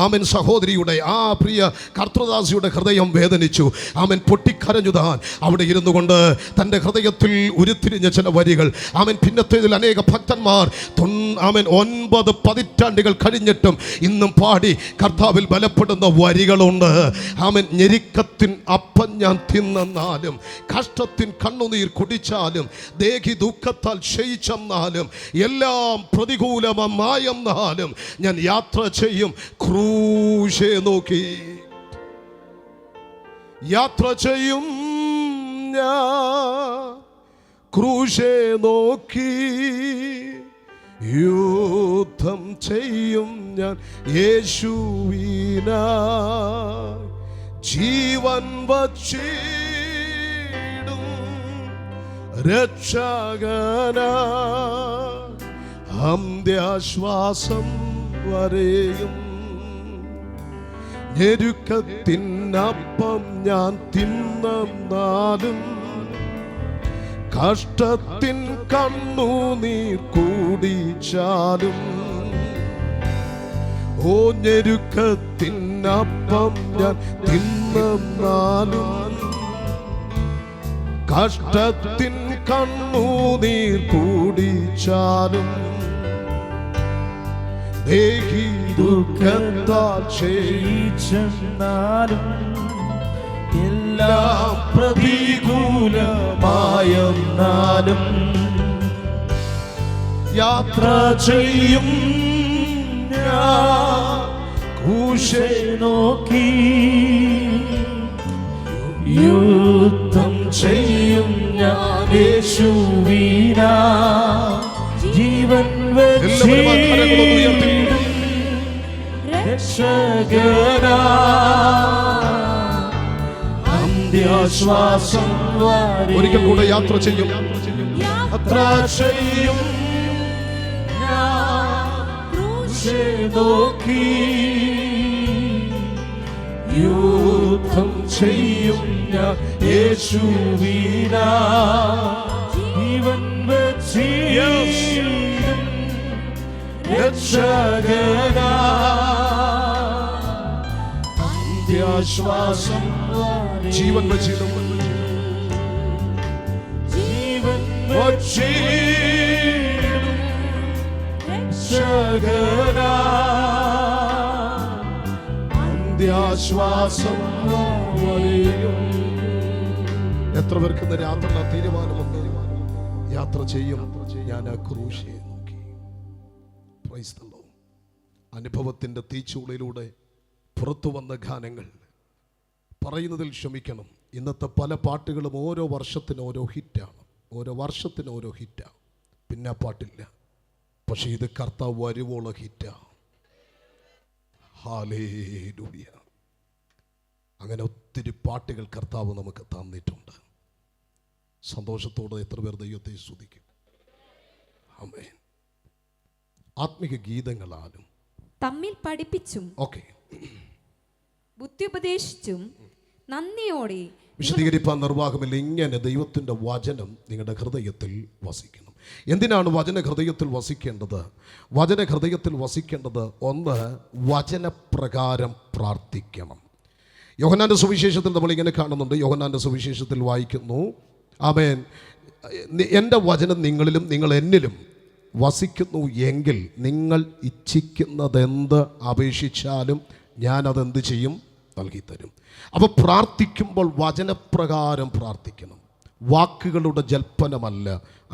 ആമേൻ സഹോദരിയുടെ, ആ പ്രിയ കർത്തൃദാസിയുടെ ഹൃദയം വേദനിച്ചു. ആമേൻ, പൊട്ടിക്കരഞ്ഞു താൻ. അവിടെ ഇരുന്നു കൊണ്ട് തൻ്റെ ഹൃദയത്തിൽ ഉരുത്തിരിഞ്ഞ ചില വരികൾ ആമേൻ, പിന്നത്തേതിൽ അനേക ഭക്തന്മാർ ആമേൻ 9 പതിറ്റാണ്ടുകൾ കഴിഞ്ഞിട്ടും ഇന്നും പാടി കർത്താവിൽ ബലപ്പെടുന്ന വരികളുണ്ട്. ആമേൻ. ഞെരുക്കത്തിൻ അപ്പം ഞാൻ തിന്നാലും, കഷ്ടത്തിൻ കണ്ണുനീർ കുടിച്ചാലും, ദേഹി ദുഃഖത്താൽ ക്ഷയിച്ചെന്നാലും, എല്ലാം പ്രതികൂലമായെന്നാലും ഞാൻ യാത്ര ചെയ്യും ക്രൂശെ നോക്കി. യാത്ര ചെയ്യും ഞാൻ ക്രൂശെ നോക്കി, യുദ്ധം ചെയ്യും ഞാൻ യേശുവിനാ, ജീവൻ വച്ചിടും രക്ഷകനാ, അന്ത്യാശ്വാസം വരെയും ഞെരുക്കത്തിൻ കഷ്ടത്തിനപ്പം ഞാൻ തിന്നാലും കഷ്ടത്തിൻ കണ്ണുനീർ കൂടിച്ചാലും ഓ ഞെരുക്കത്തിനപ്പം ഞാൻ തിന്നാലും കഷ്ടത്തിൻ കണ്ണുനീർ കൂടിച്ചാലും ദേഹി ദുഃഖത്താൽ ക്ഷയിച്ചെന്നാലും എല്ലാം പ്രതികൂലമായെന്നാലും യാത്ര ചെയ്യും ഞാൻ ക്രൂശെ നോക്കി, യുദ്ധം ചെയ്യും ഞാൻ യേശുവിനാ ജീവൻ വെച്ചിടും രക്ഷകനാ അന്ത്യാശ്വാസം വരെ ഒരിക്കൽ കൂടെ യാത്ര ചെയ്യും യാത്ര ചെയ്യും ഞാൻ ക്രൂശെ നോക്കി, യുദ്ധം ചെയ്യും ഞാൻ യേശുവിനാ ജീവൻ വെച്ചിടും രക്ഷകനാ അന്ത്യാശ്വാസം വരെ ജീവൻ വെച്ചിടും ജീവൻ വച്ചിടും രക്ഷകനാ അന്ത്യാശ്വാസം വരെയും. എത്ര പേർക്ക് ഇന്ന് രാത്രി തീരുമാനമുണ്ട്? യാത്ര ചെയ്യും ഞാൻ ആ ക്രൂശിയെ നോക്കി. Price the Lord. അനുഭവത്തിന്റെ തീച്ചൂളയിലൂടെ പുറത്തു വന്ന ഗാനങ്ങൾ പറയുന്നതിൽ ക്ഷമിക്കണം. ഇന്നത്തെ പല പാട്ടുകളും ഓരോ വർഷത്തിന് ഓരോ ഹിറ്റാണ്, ഓരോ വർഷത്തിന് ഓരോ ഹിറ്റാണ്. പിന്നെ ആ പാട്ടില്ല. പക്ഷെ ഇത് കർത്താവ് വരുവോളം ഹിറ്റാണ്. ഹല്ലേലൂയ. അങ്ങനെ ഒത്തിരി പാട്ടുകൾ കർത്താവ് നമുക്ക് തന്നിട്ടുണ്ട്. സന്തോഷത്തോടെ എത്ര പേർ ദൈവത്തെ സ്തുതിക്കും? ആമേൻ. ആത്മിക ഗീതങ്ങളാലും തമ്മിൽ പഠിപ്പിച്ചും ഓക്കെ ബുദ്ധി ഉപദേശിച്ചും നന്ദിയോടെ വിശദീകരിപ്പാൻ നിർവാഹമില്ല. ഇങ്ങനെ ദൈവത്തിൻ്റെ വചനം നിങ്ങളുടെ ഹൃദയത്തിൽ വസിക്കണം. എന്തിനാണ് വചന ഹൃദയത്തിൽ വസിക്കേണ്ടത്? വചന ഹൃദയത്തിൽ വസിക്കേണ്ടത് ഒന്ന്, വചനപ്രകാരം പ്രാർത്ഥിക്കണം. യോഹന്നാൻ്റെ സുവിശേഷത്തിൽ നമ്മളിങ്ങനെ കാണുന്നുണ്ട്. യോഹന്നാൻ്റെ സുവിശേഷത്തിൽ വായിക്കുന്നു, ആമേൻ, എൻ്റെ വചനം നിങ്ങളിലും നിങ്ങൾ എന്നിലും വസിക്കുന്നു എങ്കിൽ നിങ്ങൾ ഇച്ഛിക്കുന്നതെന്ത് അപേക്ഷിച്ചാലും ഞാനതെന്ത് ചെയ്യും? നൽകിത്തരും. അപ്പോൾ പ്രാർത്ഥിക്കുമ്പോൾ വചനപ്രകാരം പ്രാർത്ഥിക്കണം. വാക്കുകളുടെ ജൽപ്പനമല്ല,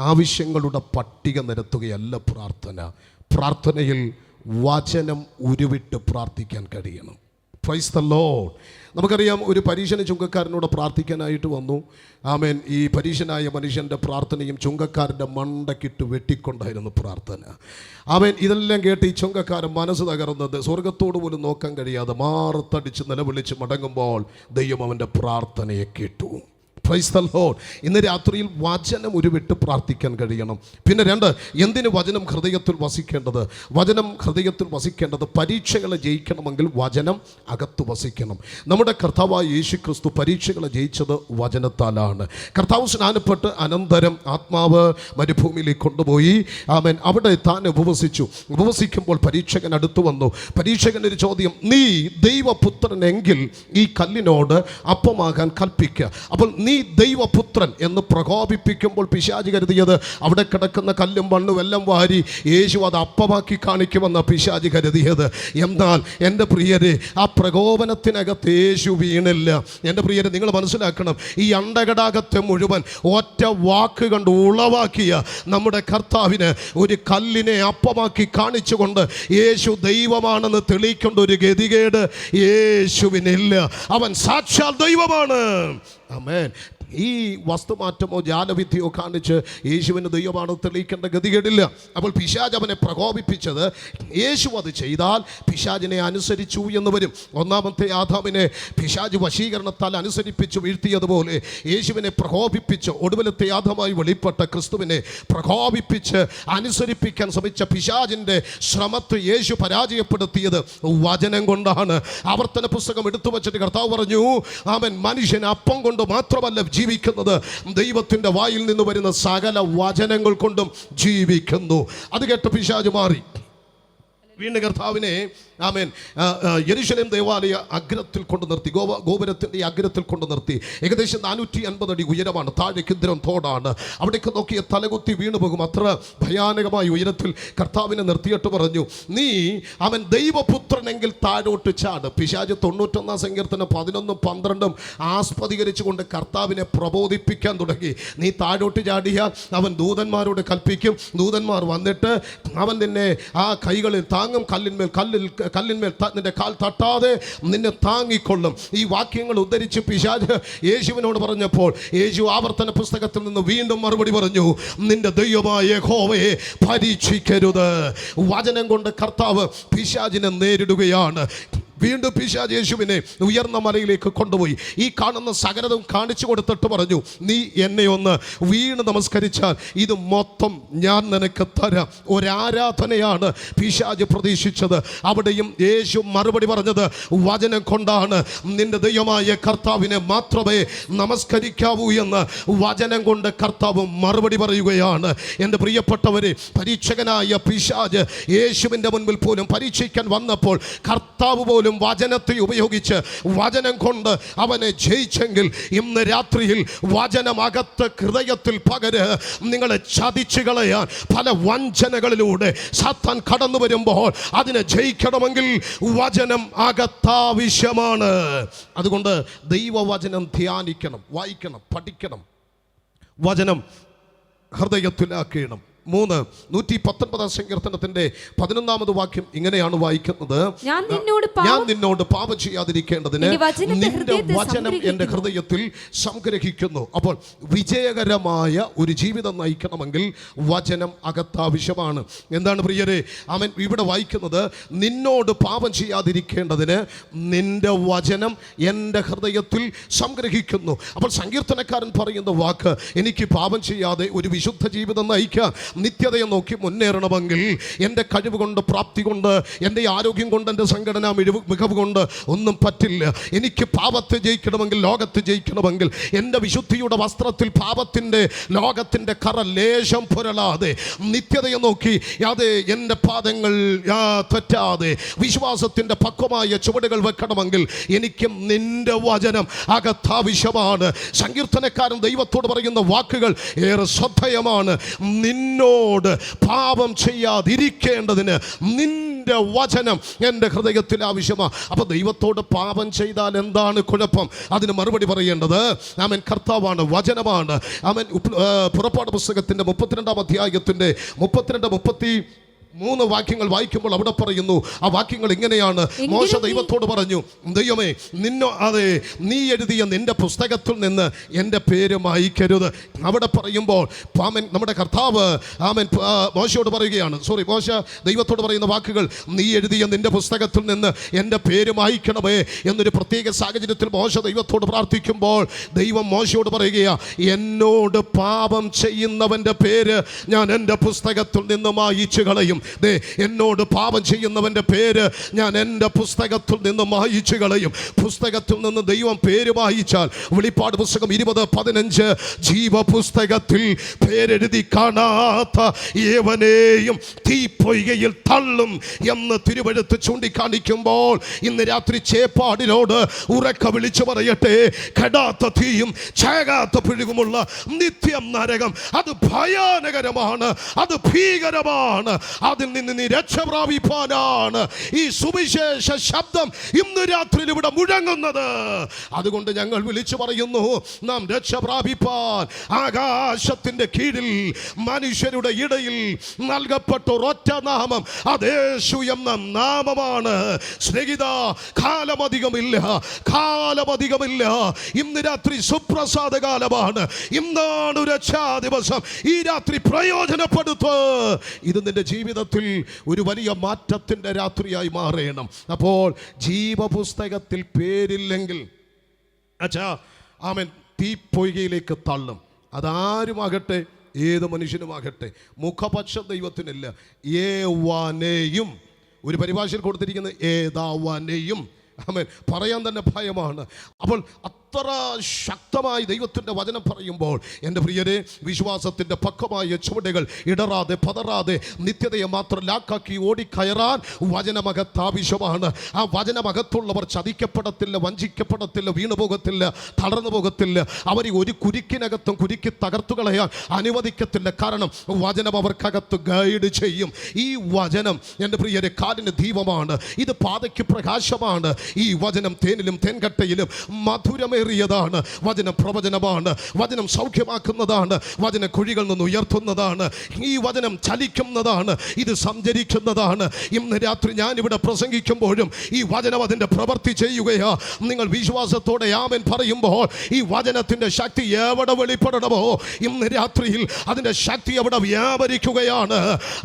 ആവശ്യങ്ങളുടെ പട്ടിക നിരത്തുകയല്ല പ്രാർത്ഥന. പ്രാർത്ഥനയിൽ വചനം ഉരുവിട്ട് പ്രാർത്ഥിക്കാൻ കഴിയണം. Price the Lord. നമുക്കറിയാം, ഒരു പരീശന് ചുങ്കക്കാരനോട് പ്രാർത്ഥിക്കാനായിട്ട് വന്നു. ആമേൻ. ഈ പരീശനായ മനുഷ്യൻ്റെ പ്രാർത്ഥനയും ചുങ്കക്കാരൻ്റെ മണ്ടക്കിട്ട് വെട്ടിക്കൊണ്ടായിരുന്നു പ്രാർത്ഥന. ആമേൻ. ഇതെല്ലാം കേട്ട് ഈ ചുങ്കക്കാരൻ മനസ്സ് തകർന്നത്, സ്വർഗത്തോട് പോലും നോക്കാൻ കഴിയാതെ മാറത്തടിച്ച് നിലവിളിച്ച് മടങ്ങുമ്പോൾ ദൈവം അവൻ്റെ പ്രാർത്ഥനയെ കേട്ടു. Price the Lord. ഇന്ന് രാത്രിയിൽ വചനം ഉരുവിട്ട് പ്രാർത്ഥിക്കാൻ കഴിയണം. പിന്നെ രണ്ട്, എന്തിന് വചനം ഹൃദയത്തിൽ വസിക്കേണ്ടത്? വചനം ഹൃദയത്തിൽ വസിക്കേണ്ടത് പരീക്ഷകളെ ജയിക്കണമെങ്കിൽ വചനം അകത്ത് വസിക്കണം. നമ്മുടെ കർത്താവായ യേശു ക്രിസ്തു പരീക്ഷകളെ ജയിച്ചത് വചനത്താലാണ്. കർത്താവ് സ്നാനപ്പെട്ട് അനന്തരം ആത്മാവ് മരുഭൂമിയിലേക്ക് കൊണ്ടുപോയി. ആമേൻ. അവിടെ താൻ ഉപവസിച്ചു. ഉപവസിക്കുമ്പോൾ പരീക്ഷകൻ അടുത്തു വന്നു. പരീക്ഷകനൊരു ചോദ്യം, നീ ദൈവപുത്രനെങ്കിൽ ഈ കല്ലിനോട് അപ്പമാകാൻ കൽപ്പിക്കുക. അപ്പോൾ നീ ദൈവപുത്രൻ എന്ന് പ്രകോപിപ്പിക്കുമ്പോൾ പിശാചി കരുതിയത് അവിടെ കിടക്കുന്ന കല്ലും മണ്ണും എല്ലാം വാരി യേശു അത് അപ്പമാക്കി കാണിക്കുമെന്ന പിശാചി കരുതിയത്. എന്നാൽ എൻ്റെ പ്രിയരെ, ആ പ്രകോപനത്തിനകത്ത് യേശു വീണില്ല. എൻ്റെ പ്രിയരെ, നിങ്ങൾ മനസ്സിലാക്കണം, ഈ അണ്ടകടാകത്തെ മുഴുവൻ ഒറ്റ വാക്ക് കണ്ട് ഉളവാക്കിയ നമ്മുടെ കർത്താവിന് ഒരു കല്ലിനെ അപ്പമാക്കി കാണിച്ചുകൊണ്ട് യേശു ദൈവമാണെന്ന് തെളിയിക്കേണ്ട ഒരു ഗതികേട് യേശുവിനില്ല. അവൻ സാക്ഷാൽ ദൈവമാണ്. ആമേൻ. ഈ വസ്തുമാറ്റമോ ജാലവിദ്യയോ കാണിച്ച് യേശുവിന് ദൈവമാണെന്ന് തെളിയിക്കേണ്ട ഗതികേടില്ല. അപ്പോൾ പിശാച് അവനെ പ്രകോപിപ്പിച്ചത് യേശു അത് ചെയ്താൽ പിശാചിനെ അനുസരിച്ചു എന്ന് വരും. ഒന്നാമത്തെ ആദാമിനെ പിശാച് വശീകരണത്താൽ അനുസരിപ്പിച്ച് വീഴ്ത്തിയതുപോലെ യേശുവിനെ പ്രകോപിപ്പിച്ച് ഒടുവിലത്തെ ആദാമായി വെളിപ്പെട്ട ക്രിസ്തുവിനെ പ്രകോപിപ്പിച്ച് അനുസരിപ്പിക്കാൻ ശ്രമിച്ച പിശാചിൻ്റെ ശ്രമത്തെ യേശു പരാജയപ്പെടുത്തിയത് വചനം കൊണ്ടാണ്. ആവർത്തന പുസ്തകം എടുത്തു വച്ചിട്ട് കർത്താവ് പറഞ്ഞു, അവൻ മനുഷ്യൻ അപ്പം കൊണ്ട് മാത്രമല്ല ജീവിക്കുന്നത്, ദൈവത്തിൻ്റെ വായിൽ നിന്ന് വരുന്ന സകല വചനങ്ങൾ കൊണ്ടും ജീവിക്കുന്നു. അത് കേട്ട് പിശാച് മാറി. വീണ്ടും കർത്താവിനെ ആമേൻ യെരൂശലേം ദേവാലയ അഗ്രത്തിൽ കൊണ്ട് നിർത്തി, ഗോപുരത്തിൻ്റെ അഗ്രത്തിൽ കൊണ്ട് നിർത്തി. ഏകദേശം 450 അടി ഉയരമാണ്, താഴെ കിദ്രം തോടാണ്. അവിടേക്ക് നോക്കിയ തലകുത്തി വീണുപോകും, അത്ര ഭയാനകമായ ഉയരത്തിൽ കർത്താവിനെ നിർത്തിയിട്ട് പറഞ്ഞു, നീ അവൻ ദൈവപുത്രനെങ്കിൽ താഴോട്ട് ചാട്. പിശാച് 91 സങ്കീർത്തനം 11, 12 ആസ്പദീകരിച്ചു കൊണ്ട് കർത്താവിനെ പ്രബോധിപ്പിക്കാൻ തുടങ്ങി. നീ താഴോട്ട് ചാടിയാൽ അവൻ ദൂതന്മാരോട് കൽപ്പിക്കും, ദൂതന്മാർ വന്നിട്ട് അവൻ നിന്നെ ആ കൈകളിൽ താങ്ങും, കല്ലിന്മേൽ നിന്റെ കാൽ തട്ടാതെ നിന്നെ താങ്ങിക്കൊള്ളും. ഈ വാക്യങ്ങൾ ഉദ്ധരിച്ച് പിശാച് യേശുവിനോട് പറഞ്ഞപ്പോൾ യേശു ആവർത്തന പുസ്തകത്തിൽ നിന്ന് വീണ്ടും മറുപടി പറഞ്ഞു, നിന്റെ ദൈവമായ യഹോവയെ പരീക്ഷിക്കരുത്. വചനം കൊണ്ട് കർത്താവ് പിശാചിനെ നേരിടുകയാണ്. വീണ്ടും പിശാച് യേശുവിനെ ഉയർന്ന മലയിലേക്ക് കൊണ്ടുപോയി ഈ കാണുന്ന സകലതും കാണിച്ചു കൊടുത്തിട്ട് പറഞ്ഞു, നീ എന്നെ ഒന്ന് വീണ് നമസ്കരിച്ചാൽ ഇത് മൊത്തം ഞാൻ നിനക്ക് തരാം. ഒരാരാധനയാണ് പിശാച് പ്രതീക്ഷിച്ചത്. അവിടെയും യേശു മറുപടി പറഞ്ഞത് വചനം കൊണ്ടാണ്. നിന്റെ ദൈവമായ കർത്താവിനെ മാത്രമേ നമസ്കരിക്കാവൂ എന്ന് വചനം കൊണ്ട് കർത്താവ് മറുപടി പറയുകയാണ്. എൻ്റെ പ്രിയപ്പെട്ടവരെ, പരീക്ഷകനായ പിശാച് യേശുവിൻ്റെ മുൻപിൽ പോലും പരീക്ഷിക്കാൻ വന്നപ്പോൾ കർത്താവ് പോലും വചനത്തെ ഉപയോഗിച്ച് വചനം കൊണ്ട് അവനെ ജയിച്ചെങ്കിൽ ഇന്ന് രാത്രിയിൽ വചനമകത്ത് ഹൃദയത്തിൽ പകര് നിങ്ങളെ ചതിച്ചു കളയാൻ പല വഞ്ചനകളിലൂടെ സാത്താൻ കടന്നു വരുമ്പോൾ അതിനെ ജയിക്കണമെങ്കിൽ വചനം അകത്താവശ്യമാണ്. അതുകൊണ്ട് ദൈവവചനം ധ്യാനിക്കണം, വായിക്കണം, പഠിക്കണം, വചനം ഹൃദയത്തിലാക്കണം. 119 സങ്കീർത്തനത്തിന്റെ 11 വാക്യം ഇങ്ങനെയാണ് വായിക്കുന്നത്, ഞാൻ നിന്നോട് പാപം ചെയ്യാതിരിക്കേണ്ടതിന് നിന്റെ വചനം എൻ്റെ ഹൃദയത്തിൽ സംഗ്രഹിക്കുന്നു. അപ്പോൾ വിജയകരമായ ഒരു ജീവിതം നയിക്കണമെങ്കിൽ വചനം അകത്താവശ്യമാണ്. എന്താണ് പ്രിയരെ, അവൻ ഇവിടെ വായിക്കുന്നത്, നിന്നോട് പാപം ചെയ്യാതിരിക്കേണ്ടതിന് നിന്റെ വചനം എൻ്റെ ഹൃദയത്തിൽ സംഗ്രഹിക്കുന്നു. അപ്പോൾ സങ്കീർത്തനക്കാരൻ പറയുന്ന വാക്ക്, എനിക്ക് പാപം ചെയ്യാതെ ഒരു വിശുദ്ധ ജീവിതം നയിക്കാൻ, നിത്യതയെ നോക്കി മുന്നേറണമെങ്കിൽ എൻ്റെ കഴിവ് കൊണ്ട്, പ്രാപ്തി കൊണ്ട്, എൻ്റെ ആരോഗ്യം കൊണ്ട്, എൻ്റെ സംഘടനാ മികവ് കൊണ്ട് ഒന്നും പറ്റില്ല. എനിക്ക് പാപത്തെ ജയിക്കണമെങ്കിൽ, ലോകത്തെ ജയിക്കണമെങ്കിൽ എൻ്റെ വിശുദ്ധിയുടെ വസ്ത്രത്തിൽ പാപത്തിൻ്റെ ലോകത്തിൻ്റെ കറ ലേശം പുരളാതെ, നിത്യതയെ നോക്കി അതെ എൻ്റെ പാദങ്ങൾ തെറ്റാതെ വിശ്വാസത്തിൻ്റെ പക്വമായ ചുവടുകൾ വെക്കണമെങ്കിൽ എനിക്ക് നിന്റെ വചനം അകത്താവശ്യമാണ്. സങ്കീർത്തനക്കാരൻ ദൈവത്തോട് പറയുന്ന വാക്കുകൾ ഏറെ ശ്രദ്ധേയമാണ്. നിന്നോട് പാപം ചെയ്യാതിരിക്കേണ്ടതിന് നിന്റെ വചനം എൻ്റെ ഹൃദയത്തിൽ ആവശ്യമാണ്. അപ്പോൾ ദൈവത്തോട് പാപം ചെയ്താൽ എന്താണ് കുഴപ്പം? അതിന് മറുപടി പറയേണ്ടത് അവൻ കർത്താവാണ്, വചനമാണ്. അവൻ പുറപ്പാട് പുസ്തകത്തിൻ്റെ 32 അധ്യായത്തിൻ്റെ 32-33 വാക്യങ്ങൾ വായിക്കുമ്പോൾ അവിടെ പറയുന്നു, ആ വാക്യങ്ങൾ ഇങ്ങനെയാണ്. മോശ ദൈവത്തോട് പറഞ്ഞു, ദൈവമേ, നീ എഴുതിയ നിന്റെ പുസ്തകത്തിൽ നിന്ന് എൻ്റെ പേര് മായ്ക്കരുത്. അവിടെ പറയുമ്പോൾ നമ്മുടെ കർത്താവ് മോശയോട് പറയുകയാണ്, മോശ ദൈവത്തോട് പറയുന്ന വാക്കുകൾ, നീ എഴുതിയ നിന്റെ പുസ്തകത്തിൽ നിന്ന് എൻ്റെ പേര് മായ്ക്കണമേ എന്നൊരു പ്രത്യേക സാഹചര്യത്തിൽ മോശ ദൈവത്തോട് പ്രാർത്ഥിക്കുമ്പോൾ ദൈവം മോശയോട് പറയുകയാ, എന്നോട് പാപം ചെയ്യുന്നവൻ്റെ പേര് ഞാൻ എൻ്റെ പുസ്തകത്തിൽ നിന്ന് മായിച്ചു കളയും. എന്നോട് പാപം ചെയ്യുന്നവൻ്റെ പേര് ഞാൻ എൻ്റെ പുസ്തകത്തിൽ നിന്ന് മായിച്ചു കളയും. പുസ്തകത്തിൽ നിന്ന് ദൈവം പേര് മായിച്ചാൽ, വെളിപ്പാട് പുസ്തകം 20:15, ജീവപുസ്തകത്തിൽ പേരെഴുതി കാണാത്ത ഏവനെയും തീപ്പൊയ്കയിൽ തള്ളും എന്ന് തിരുവെഴുത്ത് ചൂണ്ടിക്കാണിക്കുമ്പോൾ ഇന്ന് രാത്രി ചേപ്പാടിനോട് ഉറക്ക വിളിച്ചു പറയട്ടെ, കെടാത്ത തീയും ചേകാത്ത പിഴുകുമുള്ള നിത്യം നരകം അത് ഭയാനകരമാണ്, അത് ഭീകരമാണ്. അതിൽ നിന്ന് നീ രക്ഷ പ്രാപിപ്പാനാണ് ഈ സുവിശേഷ ശബ്ദം ഇന്ന് രാത്രി ഇവിടെ മുഴങ്ങുന്നത്. അതുകൊണ്ട് ഞങ്ങൾ വിളിച്ചു പറയുന്നു, നാം രക്ഷ പ്രാപിപ്പാൻ ആകാശത്തിന്റെ കീഴിൽ മനുഷ്യരുടെ ഇടയിൽ നൽകപ്പെട്ട ഒരൊറ്റ നാമം, അത് യേശു എന്ന നാമമാണ്. സ്നേഹിത, കാലമധികമില്ല. ഇന്ന് രാത്രി സുപ്രസാദ കാലമാണ്. ഇന്നാണ് രക്ഷാ ദിവസം. ഈ രാത്രി പ്രയോജനപ്പെടുത്ത്. ഇത് നിന്റെ ജീവിതത്തിൽ ഒരു വലിയ മാറ്റത്തിന്റെ രാത്രിയായി മാറണം. അപ്പോൾ ജീവപുസ്തകത്തിൽ പേരില്ലെങ്കിൽ ആമേൻ, തീപ്പൊയ്കയിലേക്ക് തള്ളും. അതാരുമാകട്ടെ, ഏത് മനുഷ്യനുമാകട്ടെ. മുഖപക്ഷ ദൈവത്തിനില്ല. ഏവാനെയും, ഒരു പരിഭാഷയിൽ കൊടുത്തിരിക്കുന്നത് ഏതാവാനെയും, ആമേൻ, പറയാൻ തന്നെ ഭയമാണ്. അപ്പോൾ അത്ര ശക്തമായി ദൈവത്തിൻ്റെ വചനം പറയുമ്പോൾ എൻ്റെ പ്രിയരെ, വിശ്വാസത്തിൻ്റെ പക്വമായ ചുവടുകൾ ഇടറാതെ പതറാതെ നിത്യതയെ മാത്രം ലാക്കാക്കി ഓടിക്കയറാൻ വചനമകത്ത് ആവശ്യമാണ്. ആ വചനമകത്തുള്ളവർ ചതിക്കപ്പെടത്തില്ല, വഞ്ചിക്കപ്പെടത്തില്ല, വീണുപോകത്തില്ല, തളർന്നു പോകത്തില്ല. അവരെ ഒരു കുരുക്കിനകത്തും കുരുക്കി തകർത്തു കളയാൻ അനുവദിക്കത്തില്ല. കാരണം വചനം അവർക്കകത്ത് ഗൈഡ് ചെയ്യും. ഈ വചനം എൻ്റെ പ്രിയരെ കാലിന് ദീപമാണ്, ഇത് പാതയ്ക്ക് പ്രകാശമാണ്. ഈ വചനം തേനിലും തേൻകട്ടയിലും മധുരമേറിയതാണ്. വചനം പ്രവചനമാണ്. വചനം സൗഖ്യമാക്കുന്നതാണ്. വചന കുഴികളിൽ നിന്ന് ഉയർത്തുന്നതാണ്. ഈ വചനം ചലിക്കുന്നതാണ്. ഇത് സഞ്ചരിക്കുന്നതാണ്. ഇന്ന് രാത്രി ഞാനിവിടെ പ്രസംഗിക്കുമ്പോഴും ഈ വചനം അതിൻ്റെ പ്രവൃത്തി ചെയ്യുകയാ. നിങ്ങൾ വിശ്വാസത്തോടെ ആമേൻ പറയുമ്പോൾ ഈ വചനത്തിൻ്റെ ശക്തി എവിടെ വെളിപ്പെടണമോ ഇന്ന് രാത്രിയിൽ അതിൻ്റെ ശക്തി അവിടെ വ്യാപരിക്കുകയാണ്.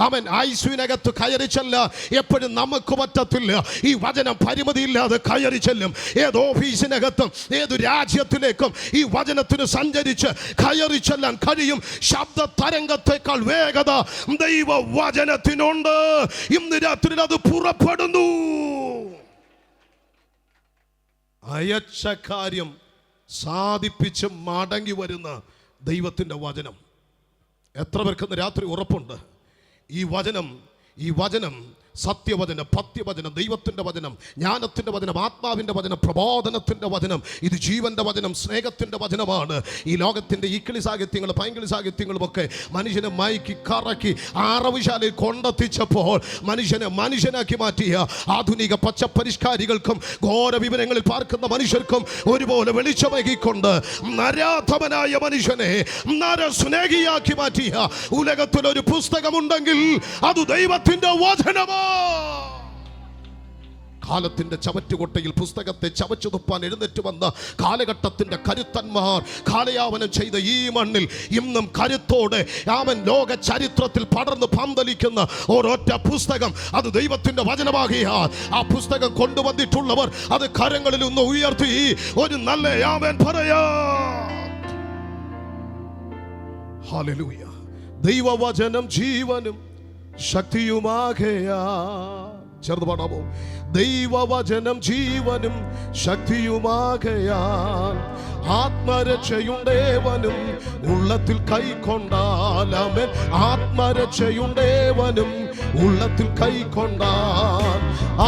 ആമേൻ. ഐസ്യുവിനകത്ത് കയറി ചെല്ലാൻ എപ്പോഴും നമുക്ക് പറ്റത്തില്ല. ഈ വചനം പരിമിതിയില്ലാതെ കയറി ചെല്ലും. ഏത് ഓഫീസിനകത്തും ഏത് രാജ്യത്തിലേക്കും ഈ വചനത്തിന് സഞ്ചരിച്ച് കയറി ചെല്ലാൻ കഴിയും. ശബ്ദ തരംഗത്തെക്കാൾ വേഗത ദൈവ വചനത്തിനുണ്ട്. ഇന്ന് രാത്രി അത് പുറപ്പെടുന്നു. അയച്ച കാര്യം സാധിപ്പിച്ച് മടങ്ങി വരുന്ന ദൈവത്തിൻ്റെ വചനം. എത്ര പേർക്ക് രാത്രി ഉറപ്പുണ്ട്? ഈ വചനം സത്യവചനം, പത്യവചനം, ദൈവത്തിൻ്റെ വചനം, ജ്ഞാനത്തിൻ്റെ വചനം, ആത്മാവിൻ്റെ വചനം, പ്രബോധനത്തിൻ്റെ വചനം, ഇത് ജീവൻ്റെ വചനം, സ്നേഹത്തിൻ്റെ വചനമാണ്. ഈ ലോകത്തിൻ്റെ ഈക്കിളി സാഹിത്യങ്ങൾ, പൈങ്കിളി സാഹിത്യങ്ങളുമൊക്കെ മനുഷ്യനെ മയക്കി കറക്കി ആറവുശാലയിൽ കൊണ്ടെത്തിച്ചപ്പോൾ മനുഷ്യനാക്കി മാറ്റിയ ആധുനിക പച്ചപ്പരിഷ്കാരികൾക്കും ഘോര വിവരങ്ങളിൽ പാർക്കുന്ന മനുഷ്യർക്കും ഒരുപോലെ വെളിച്ചമേകിക്കൊണ്ട് നരാധമനായ മനുഷ്യനെ നരസ്നേഹിയാക്കി മാറ്റിയ ഉലകത്തിലൊരു പുസ്തകമുണ്ടെങ്കിൽ അത് ദൈവത്തിൻ്റെ വചനമാണ്. കാലത്തിന്റെ ചവറ്റുകൊട്ടയിൽ പുസ്തകത്തെ ചവച്ചു തുപ്പാൻ എഴുന്നേറ്റ് വന്ന കാലഘട്ടത്തിന്റെ കരുത്തന്മാർ കാലയാപനം ചെയ്ത ഈ മണ്ണിൽ ഇന്നും കരുത്തോടെ അവൻ ലോക ചരിത്രത്തിൽ പടർന്ന് പന്തലിക്കുന്ന ഒരൊറ്റ പുസ്തകം, അത് ദൈവത്തിന്റെ വചനമാകിയാൽ ആ പുസ്തകം കൊണ്ടുവന്നിട്ടുള്ളവർ അത് കരങ്ങളിൽ ഒന്ന് ഉയർത്തി ഒരു നല്ല ആമേൻ പറയാ. ഹല്ലേലൂയ. ദൈവവചനം ജീവനും ശക്തിയുമാകയാ. ചേർന്ന് പാടാമോ? ദൈവവചനം ജീവനും ശക്തിയുമാകയാൽ ആത്മരക്ഷയുണ്ടേവനും ഉള്ളത്തിൽ കൈക്കൊണ്ടാൽ. ആമേൻ. ആത്മരക്ഷയുണ്ടേവനും ഉള്ളത്തിൽ കൈക്കൊണ്ടാൽ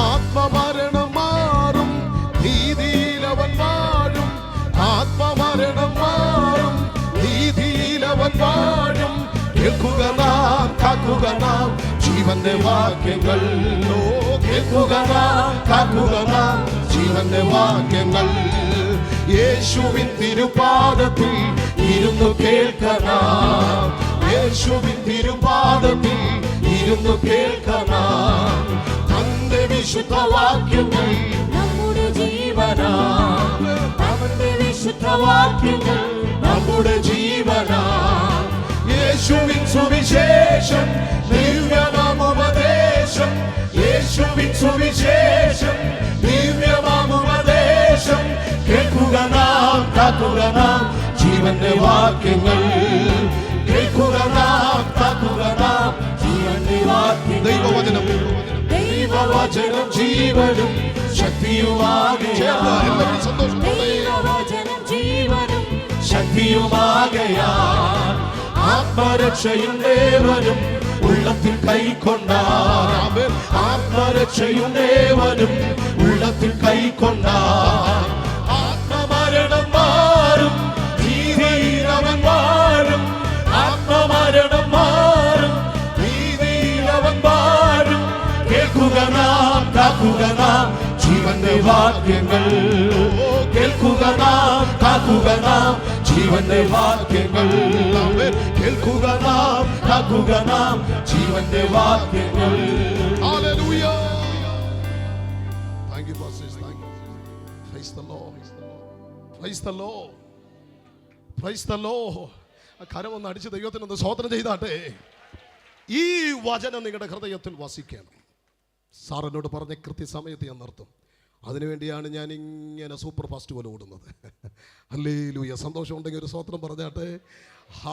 ആത്മമരണം മാറും, ഭീതിയിലവൻ വാഴും. ആത്മമരണം മാറും, ഭീതിയിലവൻ വാഴും. കേൾക്കുക നാം, കാക്കുക നാം ജീവന്റെ വാക്യങ്ങൾ. കേൾക്കുക നാം, കാക്കുക നാം ജീവന്റെ വാക്യങ്ങൾ. യേശുവിൻ തിരുപാദത്തിൽ ഇരുന്നു കേൾക്കണം. യേശുവിൻ തിരുപാദത്തിൽ ഇരുന്നു കേൾക്കണം. തന്റെ വിശുദ്ധ വാക്യങ്ങൾ നമ്മുടെ ജീവനാ. അവന്റെ വിശുദ്ധ വാക്യങ്ങൾ നമ്മുടെ ജീവനാ. യേശുവിൻ സുവിശേഷം ദിവ്യമാമുപദേശം. യേശുവിൻ സുവിശേഷം ദിവ്യമാമുപദേശം. കേൾക്കുക നാം, കാക്കുക നാം ജീവന്റെ വാക്യങ്ങൾ. കേൾക്കുക നാം, കാക്കുക നാം ജീവന്റെ വാക്യങ്ങൾ. ദൈവവചനം ജീവനും ശക്തിയുമാകയാൽ. ദൈവവചനം ജീവനും ശക്തിയുമാകയാൽ ആത്മരക്ഷയുണ്ടേവനും ഉള്ളത്തിൽ കൈക്കൊണ്ടാൽ. ആത്മരക്ഷയുണ്ടേവനും ഉള്ളത്തിൽ കൈക്കൊണ്ടാൽ ആത്മമരണം മാറും, ഭീതിയിലവൻ വാഴും. ആത്മമരണം മാറും, ഭീതിയിലവൻ വാഴും. ജീവന്റെ വാക്യങ്ങൾ കേൾക്കുക നാം, കാക്കുക നാം. ജീവന്റെ വാക്യങ്ങൾ കേൾക്കുക നാം, കാക്കുക നാം. ജീവന്റെ വാക്യങ്ങൾ. Hallelujah. Thank you, pastors. Thank you. Praise the Lord. Praise the Lord. Praise the Lord. കരം ഒന്ന് അടിച്ച് ദൈവത്തിനൊന്ന് സ്തോത്രം ചെയ്താട്ടെ. ഈ വചനം നിങ്ങളുടെ ഹൃദയത്തിൽ വസിക്കണം. സാറിനോട് പറഞ്ഞ കൃത്യസമയത്ത് ഞാൻ നിർത്തും. അതിനുവേണ്ടിയാണ് ഞാൻ ഇങ്ങനെ സൂപ്പർ ഫാസ്റ്റ് പോലെ ഓടുന്നത്. ഹല്ലേലൂയ. സന്തോഷമുണ്ടെങ്കിൽ ഒരു സ്തോത്രം പറഞ്ഞാട്ടെ.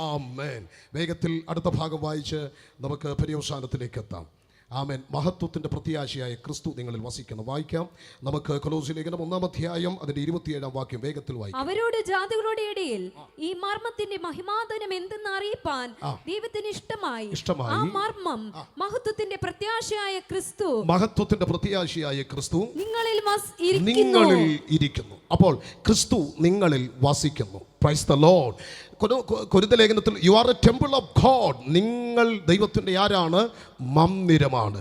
ആമേൻ. വേഗത്തിൽ അടുത്ത ഭാഗം വായിച്ച് നമുക്ക് പര്യവസാനത്തിലേക്ക് എത്താം. ആമേൻ. മഹത്വത്തിൻ്റെ പ്രത്യാശയായ ക്രിസ്തു നിങ്ങളിൽ വസിക്കണം. വായിക്കാം നമുക്ക് കൊലോസ്യ ലേഖനം 1-ാം അധ്യായം അതിന്റെ 27-ാം വാക്യം വേഗത്തിൽ വായിക്കാം. അവരോട് ജാതികളുടെ ഇടയിൽ ഈ മർമ്മത്തിന്റെ മഹിമാധനം എന്തെന്ന് അറിയിപ്പാൻ ദൈവത്തിന് ഇഷ്ടമായി. ആ മർമ്മം മഹത്വത്തിന്റെ പ്രത്യാശയായ ക്രിസ്തു, മഹത്വത്തിന്റെ പ്രത്യാശയായ ക്രിസ്തു നിങ്ങളിൽ ഇരിക്കുന്നു. അപ്പോൾ ക്രിസ്തു നിങ്ങളിൽ വസിക്കുന്നു. Price the lord. കൊരിന്ത്യർ ലേഖനത്തിൽ you are a temple of God. നിങ്ങൾ ദൈവത്തിൻ്റെ ആരാണ്? മന്ദിരമാണ്.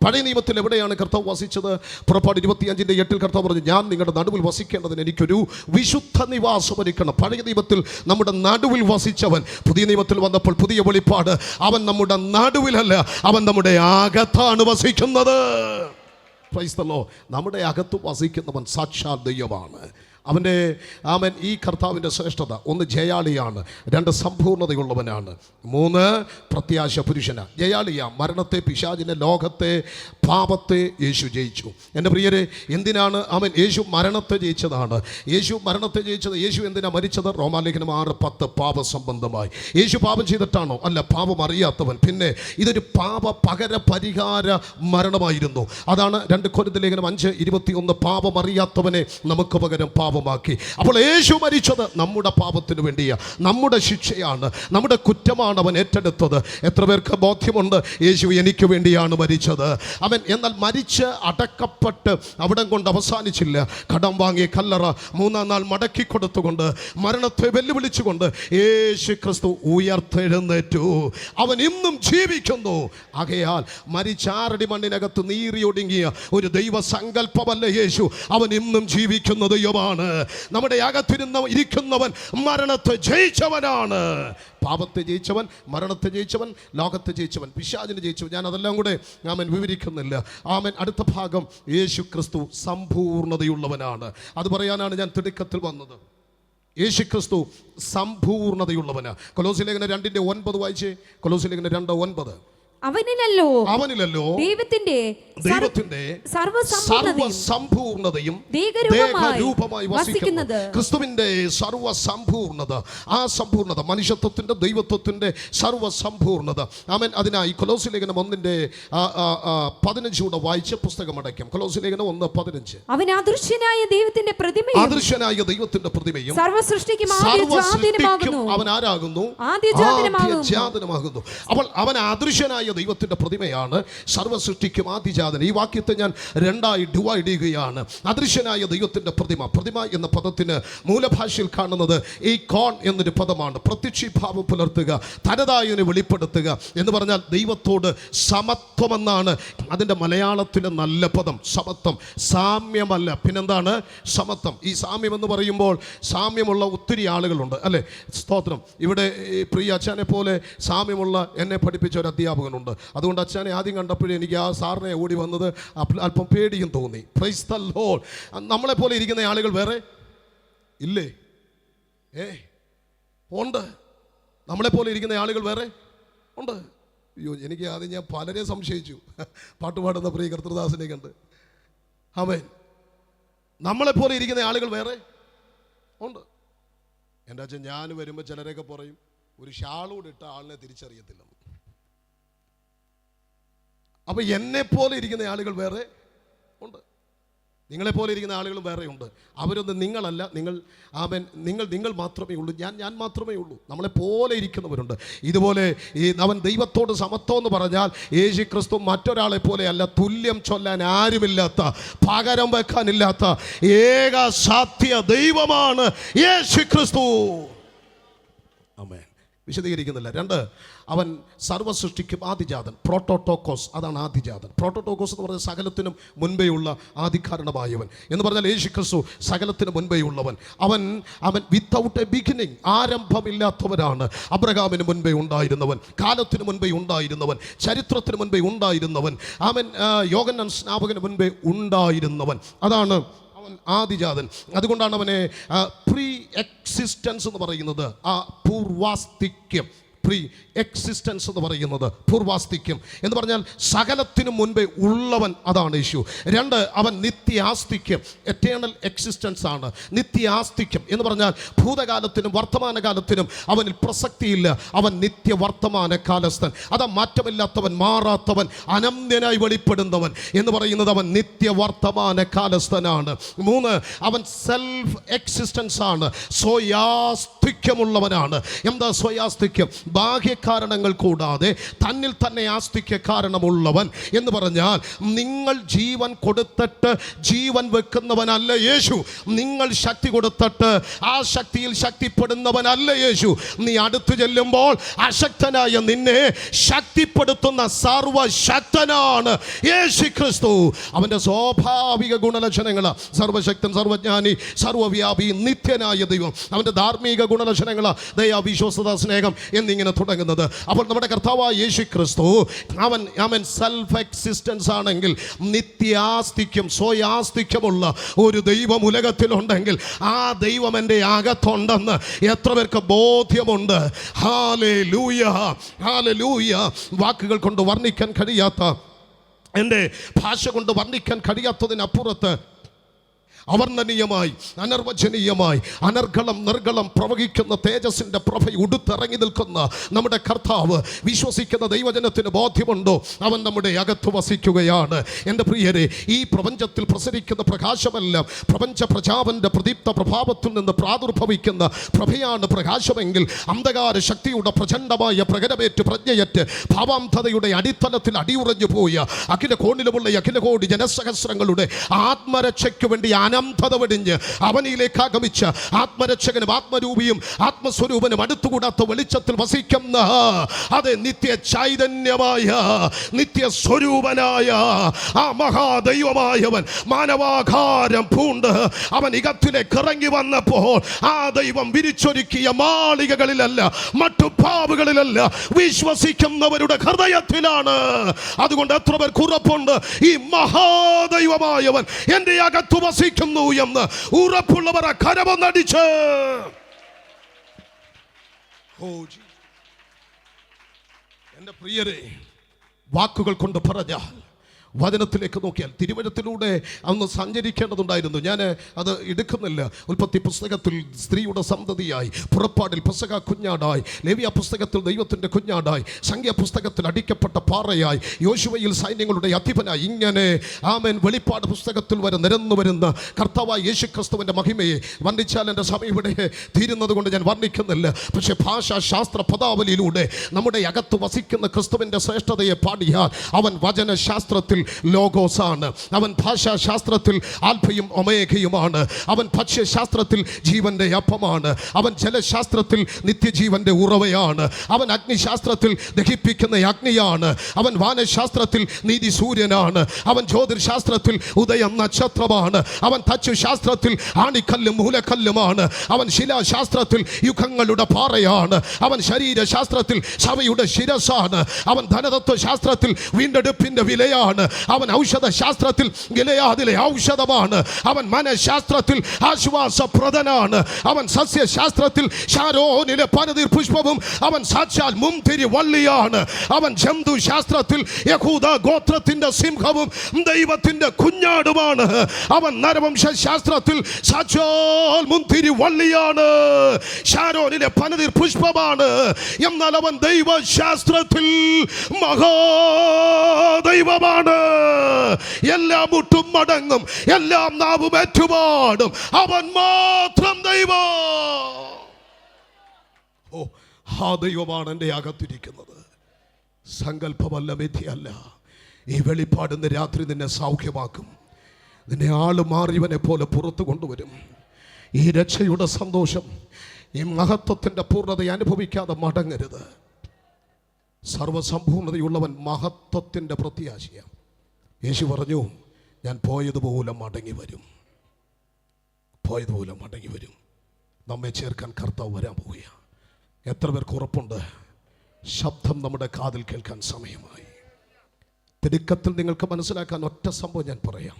പഴയ നിയമത്തിൽ എവിടെയാണ് കർത്താവ് വസിച്ചത്? പുറപ്പാട് 25:8 കർത്താവ് പറഞ്ഞു, ഞാൻ നിങ്ങളുടെ നടുവിൽ വസിക്കേണ്ടതിന് എനിക്കൊരു വിശുദ്ധ നിവാസം ഒരുക്കണം. പഴയ നിയമത്തിൽ നമ്മുടെ നടുവിൽ വസിച്ചവൻ പുതിയ നിയമത്തിൽ വന്നപ്പോൾ പുതിയ വെളിപ്പാട്, അവൻ നമ്മുടെ നടുവിലല്ല, അവൻ നമ്മുടെ അകത്താണ് വസിക്കുന്നത്. Price the Lord. നമ്മുടെ അകത്ത് വസിക്കുന്നവൻ സാക്ഷാൽ ദൈവമാണ്. അവൻ്റെ ആമൻ ഈ കർത്താവിൻ്റെ ശ്രേഷ്ഠത: 1 ജയാളിയാണ്, 2 സമ്പൂർണ്ണതയുള്ളവനാണ്, 3 പ്രത്യാശ പുരുഷനാണ്. ജയാളിയ മരണത്തെ, പിശാചിനെ, ലോകത്തെ, പാപത്തെ യേശു ജയിച്ചു. എൻ്റെ പ്രിയരെ, എന്തിനാണ് അവൻ യേശു മരണത്തെ ജയിച്ചതാണ്? യേശു മരണത്തെ ജയിച്ചത്, യേശു എന്തിനാണ് മരിച്ചത്? റോമാലേഖനം 6:10 പാപസംബന്ധമായി. യേശു പാപം ചെയ്തിട്ടാണോ? അല്ല, പാപം അറിയാത്തവൻ. പിന്നെ ഇതൊരു പാപ പകര പരിഹാര മരണമായിരുന്നു. അതാണ് 2 കൊരിന്ത്യർ ലേഖനം 5:21 പാപം അറിയാത്തവനെ നമുക്ക് പകരം പാപമാക്കി. അപ്പോൾ യേശു മരിച്ചത് നമ്മുടെ പാപത്തിന് വേണ്ടിയാണ്, നമ്മുടെ ശിക്ഷയാണ്, നമ്മുടെ കുറ്റമാണ് അവൻ ഏറ്റെടുത്തത്. എത്ര പേർക്ക് ബോധ്യമുണ്ട് യേശു എനിക്ക് വേണ്ടിയാണ് മരിച്ചത്? അവൻ എന്നാൽ മരിച്ച് അടക്കപ്പെട്ട് അവിടം കൊണ്ട് അവസാനിച്ചില്ല. കടം വാങ്ങിയ കല്ലറ 3-ാം നാൾ മടക്കി കൊടുത്തുകൊണ്ട്, മരണത്തെ വെല്ലുവിളിച്ചുകൊണ്ട് യേശു ക്രിസ്തു ഉയർത്തെഴുന്നേറ്റു. അവൻ ഇന്നും ജീവിക്കുന്നു. ആകയാൽ മരിച്ച 6 അടി മണ്ണിനകത്ത് നീറിയൊടുങ്ങിയ ഒരു ദൈവസങ്കല്പമല്ല യേശു. അവൻ ഇന്നും ജീവിക്കുന്ന ദൈവമാണ്. നമ്മുടെ അകത്തിരുന്ന ഇരിക്കുന്നവൻ മരണത്തെ ജയിച്ചവനാണ്. പാപത്തെ ജയിച്ചവൻ, മരണത്തെ ജയിച്ചവൻ, ലോകത്തെ ജയിച്ചവൻ, പിശാചിനെ ജയിച്ചവൻ. ഞാൻ അതെല്ലാം കൂടെ ആമൻ വിവരിക്കുന്നില്ല. ആമൻ. അടുത്ത ഭാഗം, യേശു ക്രിസ്തു സമ്പൂർണ്ണതയുള്ളവനാണ്. അത് പറയാനാണ് ഞാൻ തിടുക്കത്തിൽ വന്നത്. യേശു ക്രിസ്തു സമ്പൂർണ്ണതയുള്ളവനാണ്. കൊലോസ്യ ലേഖനം 2:9 വായിച്ചേ. കൊലോസ്യ ലേഖനം 2:9. അവനിലല്ലോ ദൈവത്തിന്റെ സർവസമ്പൂർണതയും ദേഹരൂപമായി വസിക്കുന്നത്. ക്രിസ്തുവിന്റെ സർവസമ്പൂർണത, ആ സമ്പൂർണത മനുഷ്യത്വത്തിന്റെ, ദൈവത്വത്തിന്റെ സർവസമ്പൂർണത. ആമേൻ. അതിനായി കൊലോസ്യ ലേഖനം 1:15 വായിച്ച പുസ്തകം അടയ്ക്കാം. കൊലോസ്യ ലേഖനം 1:15. അവൻ അദൃശ്യനായ ദൈവത്തിന്റെ പ്രതിമയും സർവ്വസൃഷ്ടിക്കും അവൻ ആരാകുന്നു? ആദ്യജാതനമാകുന്നു. അപ്പോൾ അവൻ അദൃശ്യനായ ദൈവത്തിന്റെ പ്രതിമയാണ്, സർവ്വസൃഷ്ടിക്കും ആദിജാതൻ. ഈ വാക്യത്തെ ഞാൻ 2ആയി ഡിവൈഡ് ചെയ്യുകയാണ്. അദൃശ്യനായ ദൈവത്തിന്റെ പ്രതിമ എന്ന പദത്തിന് മൂലഭാഷയിൽ കാണുന്നത് ഈ കോൺ എന്നൊരു പദമാണ്. പ്രത്യക്ഷീഭാവം പുലർത്തുക, തനതായതിനെ വെളിപ്പെടുത്തുക എന്ന് പറഞ്ഞാൽ ദൈവത്തോട് സമത്വമെന്നാണ് അതിൻ്റെ മലയാളത്തിലെ നല്ല പദം. സമത്വം, സാമ്യമല്ല. പിന്നെന്താണ് സമത്വം? ഈ സാമ്യം എന്ന് പറയുമ്പോൾ സാമ്യമുള്ള ഒത്തിരി ആളുകളുണ്ട്, അല്ലേ? സ്തോത്രം. ഇവിടെ പ്രിയ അച്ഛനെ പോലെ സാമ്യമുള്ള എന്നെ പഠിപ്പിച്ച ഒരു അധ്യാപകനുണ്ട്. അതുകൊണ്ട് അച്ഛനെ ആദ്യം കണ്ടപ്പോഴേ എനിക്ക് ആ സാറിനെ ഓടി വന്നത് അല്പം പേടിയും തോന്നി. Price the Lord. നമ്മളെപ്പോലെ ഇരിക്കുന്ന ആളുകൾ വേറെ ഇല്ലേ? ഉണ്ട്. നമ്മളെപ്പോലെ ഇരിക്കുന്ന ആളുകൾ വേറെ ഉണ്ട്. അയ്യോ, എനിക്ക് ആദ്യം ഞാൻ പലരെ സംശയിച്ചു. പാട്ടുപാടുന്ന പ്രിയ കർത്തൃദാസിനെ കണ്ട്. ആമേൻ. നമ്മളെപ്പോലെ ഇരിക്കുന്ന ആളുകൾ വേറെ ഉണ്ട്. എൻ്റെ അച്ഛൻ ഞാൻ വരുമ്പോൾ ചിലരൊക്കെ പറയും, ഒരു ഷാളൂടെ ഇട്ട ആളിനെ തിരിച്ചറിയത്തില്ല. അപ്പൊ എന്നെപ്പോലെ ഇരിക്കുന്ന ആളുകൾ വേറെ ഉണ്ട്, നിങ്ങളെപ്പോലെ ഇരിക്കുന്ന ആളുകളും വേറെ ഉണ്ട്. അവരൊന്നും നിങ്ങളല്ല. നിങ്ങൾ മാത്രമേ ഉള്ളൂ. ഞാൻ മാത്രമേ ഉള്ളൂ. നമ്മളെപ്പോലെ ഇരിക്കുന്നവരുണ്ട്. ഇതുപോലെ അവൻ ദൈവത്തോട് സമത്വം എന്ന് പറഞ്ഞാൽ യേശു ക്രിസ്തു മറ്റൊരാളെ പോലെയല്ല. തുല്യം ചൊല്ലാൻ ആരുമില്ലാത്ത, പകരം വെക്കാനില്ലാത്ത ഏക സത്യ ദൈവമാണ് യേശു ക്രിസ്തു. ആമേൻ. വിശദീകരിക്കുന്നില്ല. 2, അവൻ സർവ്വസൃഷ്ടിക്കും ആദിജാതൻ, പ്രോട്ടോട്ടോക്കോസ്, അതാണ് ആദിജാതൻ. പ്രോട്ടോട്ടോക്കോസ് എന്ന് പറഞ്ഞാൽ സകലത്തിനും മുൻപേയുള്ള ആദികാരണമായവൻ എന്ന് പറഞ്ഞാൽ യേശു ക്രിസ്തു സകലത്തിന് മുൻപേയുള്ളവൻ. അവൻ വിത്തൗട്ട് എ ബിഗിനിങ്, ആരംഭമില്ലാത്തവനാണ്. അബ്രഹാമിന് മുൻപേ ഉണ്ടായിരുന്നവൻ, കാലത്തിന് മുൻപേ ഉണ്ടായിരുന്നവൻ, ചരിത്രത്തിന് മുൻപേ ഉണ്ടായിരുന്നവൻ, അവൻ യോഹന്നാൻ സ്നാപകന് മുൻപേ ഉണ്ടായിരുന്നവൻ. അതാണ് ആദിജാതൻ. അതുകൊണ്ടാണ് അവനെ പ്രീ എക്സിസ്റ്റൻസ് എന്ന് പറയുന്നത്, ആ പൂർവാസ്തിക്യം. പ്രീ എക്സിസ്റ്റൻസ് എന്ന് പറയുന്നത് പൂർവാസ്തിക്യം എന്ന് പറഞ്ഞാൽ സകലത്തിനു മുൻപേ ഉള്ളവൻ, അതാണ് യേശു. 2, അവൻ നിത്യാസ്തിക്യം, എറ്റേണൽ എക്സിസ്റ്റൻസ് ആണ്. നിത്യാസ്തിക്യം എന്ന് പറഞ്ഞാൽ ഭൂതകാലത്തിനും വർത്തമാനകാലത്തിനും അവനിൽ പ്രസക്തിയില്ല. അവൻ നിത്യവർത്തമാന കാലസ്ഥൻ, അതാ മാറ്റമില്ലാത്തവൻ, മാറാത്തവൻ, അനന്യനായി വെളിപ്പെടുന്നവൻ എന്ന് പറയുന്നത് അവൻ നിത്യവർത്തമാന കാലസ്ഥനാണ്. 3, അവൻ സെൽഫ് എക്സിസ്റ്റൻസ് ആണ്, സ്വയാസ്തിക്യമുള്ളവനാണ്. എന്താ സ്വയാസ്തിക്യം? ബാഹ്യകാരണങ്ങൾ കൂടാതെ തന്നിൽ തന്നെ ആസ്തിക്യ കാരണമുള്ളവൻ എന്ന് പറഞ്ഞാൽ നിങ്ങൾ ജീവൻ കൊടുത്തിട്ട് ജീവൻ വെക്കുന്നവനല്ല യേശു. നിങ്ങൾ ശക്തി കൊടുത്തിട്ട് ആ ശക്തിയിൽ ശക്തിപ്പെടുന്നവനല്ല യേശു. നീ അടുത്തു ചെല്ലുമ്പോൾ അശക്തനായ നിന്നെ ശക്തിപ്പെടുത്തുന്ന സർവശക്തനാണ് യേശു ക്രിസ്തു. അവൻ്റെ സ്വാഭാവിക ഗുണലക്ഷണങ്ങൾ സർവശക്തൻ, സർവജ്ഞാനി, സർവവ്യാപി, നിത്യനായ ദൈവം. അവൻ്റെ ധാർമ്മിക ഗുണലക്ഷണങ്ങൾ ദയ, വിശ്വസ്തത, സ്നേഹം എന്നിങ്ങനെ തുടങ്ങുന്നത്. അപ്പോൾ നമ്മുടെ കർത്താവായ യേശു ക്രിസ്തു അവൻ സെൽഫ് എക്സിസ്റ്റൻസ് ആണെങ്കിൽ, നിത്യാസ്തിക്യം, സ്വയാസ്തിക്യമുള്ള ഒരു ദൈവം ഉലകത്തിലുണ്ടെങ്കിൽ ആ ദൈവം എൻ്റെ അകത്തുണ്ടെന്ന് എത്ര പേർക്ക് ബോധ്യമുണ്ട്? Hallelujah, hallelujah. വാക്കുകൾ കൊണ്ട് വർണ്ണിക്കാൻ കഴിയാത്ത, എൻ്റെ ഭാഷ കൊണ്ട് വർണ്ണിക്കാൻ കഴിയാത്തതിനപ്പുറത്ത് അവർണ്ണനീയമായി, അനർവചനീയമായി, അനർഗളം നിർഗളം പ്രവഹിക്കുന്ന തേജസ്സിൻ്റെ പ്രഭ ഉടുത്തിറങ്ങി നിൽക്കുന്ന നമ്മുടെ കർത്താവ്, വിശ്വസിക്കുന്ന ദൈവജനത്തിന് ബോധ്യമുണ്ടോ? അവൻ നമ്മുടെ അകത്ത് വസിക്കുകയാണ്. എൻ്റെ പ്രിയരെ, ഈ പ്രപഞ്ചത്തിൽ പ്രസരിക്കുന്ന പ്രകാശമെല്ലാം പ്രപഞ്ച പ്രജാവൻ്റെ പ്രദീപ്ത പ്രഭാവത്തിൽ നിന്ന് പ്രാദുർഭവിക്കുന്ന പ്രഭയാണ് പ്രകാശമെങ്കിൽ, അന്ധകാര ശക്തിയുടെ പ്രചണ്ഡമായ പ്രകടമേറ്റ് പ്രജ്ഞയറ്റ് ഭാവാന്ധതയുടെ അടിത്തലത്തിൽ അടിയുറഞ്ഞു പോയ അഖില കോണിലുമുള്ള അഖില കോടി ജനസഹസ്രങ്ങളുടെ ആത്മരക്ഷയ്ക്ക് വേണ്ടി അനന്തത വെടിഞ്ഞ് അവനിലേക്ക് ആഗമിച്ച ആത്മരക്ഷകനും ആത്മരൂപിയും ആത്മസ്വരൂപനും അടുത്തുകൂടാത്ത വെളിച്ചത്തിൽ വസിക്കുന്ന അതെ നിത്യ ചൈതന്യമായ നിത്യസ്വരൂപനായ ആ മഹാദൈവമായവൻ മാനവാകാരം പൂണ്ട് അവൻ ഇകത്തിലേക്ക് ഇറങ്ങി വന്നപ്പോൾ ആ ദൈവം വിരിച്ചൊരുക്കിയ മാളികകളിലല്ല, മട്ടുപ്പാവുകളിലല്ല, വിശ്വസിക്കുന്നവരുടെ ഹൃദയത്തിലാണ്. അതുകൊണ്ട് എത്ര പേർക്ക് ഉറപ്പുണ്ട് ഈ മഹാദൈവമായവൻ എൻ്റെ അകത്ത് വസിക്കുന്നു എന്ന്? ഉറപ്പുള്ളവർ കരമൊന്നടിച്ച് എൻ്റെ പ്രിയരെ, വാക്കുകൾ കൊണ്ട് പറഞ്ഞാൽ, വചനത്തിലേക്ക് നോക്കിയാൽ, തിരുവചനത്തിലൂടെ അന്ന് സഞ്ചരിക്കേണ്ടതുണ്ടായിരുന്നു. ഞാൻ അത് എടുക്കുന്നില്ല. ഉൽപ്പത്തി പുസ്തകത്തിൽ സ്ത്രീയുടെ സന്തതിയായി, പുറപ്പാടിൽ പെസഹ കുഞ്ഞാടായി, ലേവ്യ പുസ്തകത്തിൽ ദൈവത്തിൻ്റെ കുഞ്ഞാടായി, സംഖ്യ പുസ്തകത്തിൽ അടിക്കപ്പെട്ട പാറയായി, യോശുവയിൽ സൈന്യങ്ങളുടെ അധിപനായി, ഇങ്ങനെ ആമേൻ വെളിപ്പാട് പുസ്തകത്തിൽ വരെ നിരന്നു വരുന്ന കർത്താവായ യേശു ക്രിസ്തുവിൻ്റെ മഹിമയെ വർണ്ണിച്ചാൽ എൻ്റെ സമയം ഇവിടെ തീരുന്നത് കൊണ്ട് ഞാൻ വർണ്ണിക്കുന്നില്ല. പക്ഷേ ഭാഷാശാസ്ത്ര പദാവലിയിലൂടെ നമ്മുടെ അകത്ത് വസിക്കുന്ന ക്രിസ്തുവിൻ്റെ ശ്രേഷ്ഠതയെ പാടിയാൽ അവൻ വചനശാസ്ത്രത്തിൽ ലോഗോസാണ്, അവൻ ഭാഷാശാസ്ത്രത്തിൽ ആൽഫയും ഒമേഗയുമാണ്, അവൻ ഭക്ഷ്യശാസ്ത്രത്തിൽ ജീവന്റെ അപ്പമാണ്, അവൻ ജലശാസ്ത്രത്തിൽ നിത്യജീവന്റെ ഉറവയാണ്, അവൻ അഗ്നിശാസ്ത്രത്തിൽ ദഹിപ്പിക്കുന്ന അഗ്നിയാണ്, അവൻ വാനശാസ്ത്രത്തിൽ നീതി സൂര്യനാണ്, അവൻ ജ്യോതിർശാസ്ത്രത്തിൽ ഉദയം നക്ഷത്രമാണ്, അവൻ തച്ചുശാസ്ത്രത്തിൽ ആണിക്കല്ലും മൂലക്കല്ലുമാണ്, അവൻ ശിലാശാസ്ത്രത്തിൽ യുഗങ്ങളുടെ പാറയാണ്, അവൻ ശരീരശാസ്ത്രത്തിൽ സഭയുടെ ശിരസാണ്, അവൻ ധനതത്വശാസ്ത്രത്തിൽ വീണ്ടെടുപ്പിന്റെ വിലയാണ്, അവൻ ഔഷധശാസ്ത്രത്തിൽ ഗിലെയാദിലെ ഔഷധമാണ്, അവൻ മനഃശാസ്ത്രത്തിൽ ആശ്വാസപ്രദനാണ്, അവൻ സസ്യശാസ്ത്രത്തിൽ ഷാരോനിലെ പനതീർ പുഷ്പവും അവൻ സാക്ഷാൽ മുന്തിരി വള്ളിയാണ്, അവൻ ജന്തുശാസ്ത്രത്തിൽ യഹൂദ ഗോത്രത്തിന്റെ സിംഹവും ദൈവത്തിന്റെ കുഞ്ഞാടുമാണ്, അവൻ നരവംശാസ്ത്രത്തിൽ സാക്ഷാൽ മുന്തിരി വള്ളിയാണ്, ഷാരോനിലെ പനതീർ പുഷ്പമാണ്. എന്നാൽ അവൻ ദൈവശാസ്ത്രത്തിൽ മഹാദൈവമാണ്. എല്ലാം മുട്ടും മടങ്ങും, എല്ലാം നാവും ഏറ്റുപാടും, അവൻ മാത്രം ദൈവം. ഓ, ആ ദൈവമാണ് എൻ്റെ അകത്തിരിക്കുന്നത്. സങ്കല്പമല്ല, മിഥ്യയല്ല. ഈ വെളിപ്പാടുന്ന രാത്രി നിന്നെ സൗഖ്യമാക്കും, നിന്നെ ആള് മാറിയവനെ പോലെ പുറത്തു കൊണ്ടുവരും. ഈ രക്ഷയുടെ സന്തോഷം ഈ മഹത്വത്തിൻ്റെ പൂർണ്ണത അനുഭവിക്കാതെ മടങ്ങരുത്. സർവസമ്പൂർണതയുള്ളവൻ മഹത്വത്തിൻ്റെ പ്രത്യാശയാണ്. യേശു പറഞ്ഞു, ഞാൻ പോയതുപോലെ മടങ്ങി വരും, പോയതുപോലെ മടങ്ങി വരും. നമ്മെ ചേർക്കാൻ കർത്താവ് വരാൻ പോവുകയാണ്. എത്ര പേർക്ക് ഉറപ്പുണ്ട്? ശബ്ദം നമ്മുടെ കാതിൽ കേൾക്കാൻ സമയമായി. തിടുക്കത്തിൽ നിങ്ങൾക്ക് മനസ്സിലാക്കാൻ ഒറ്റ സംഭവം ഞാൻ പറയാം.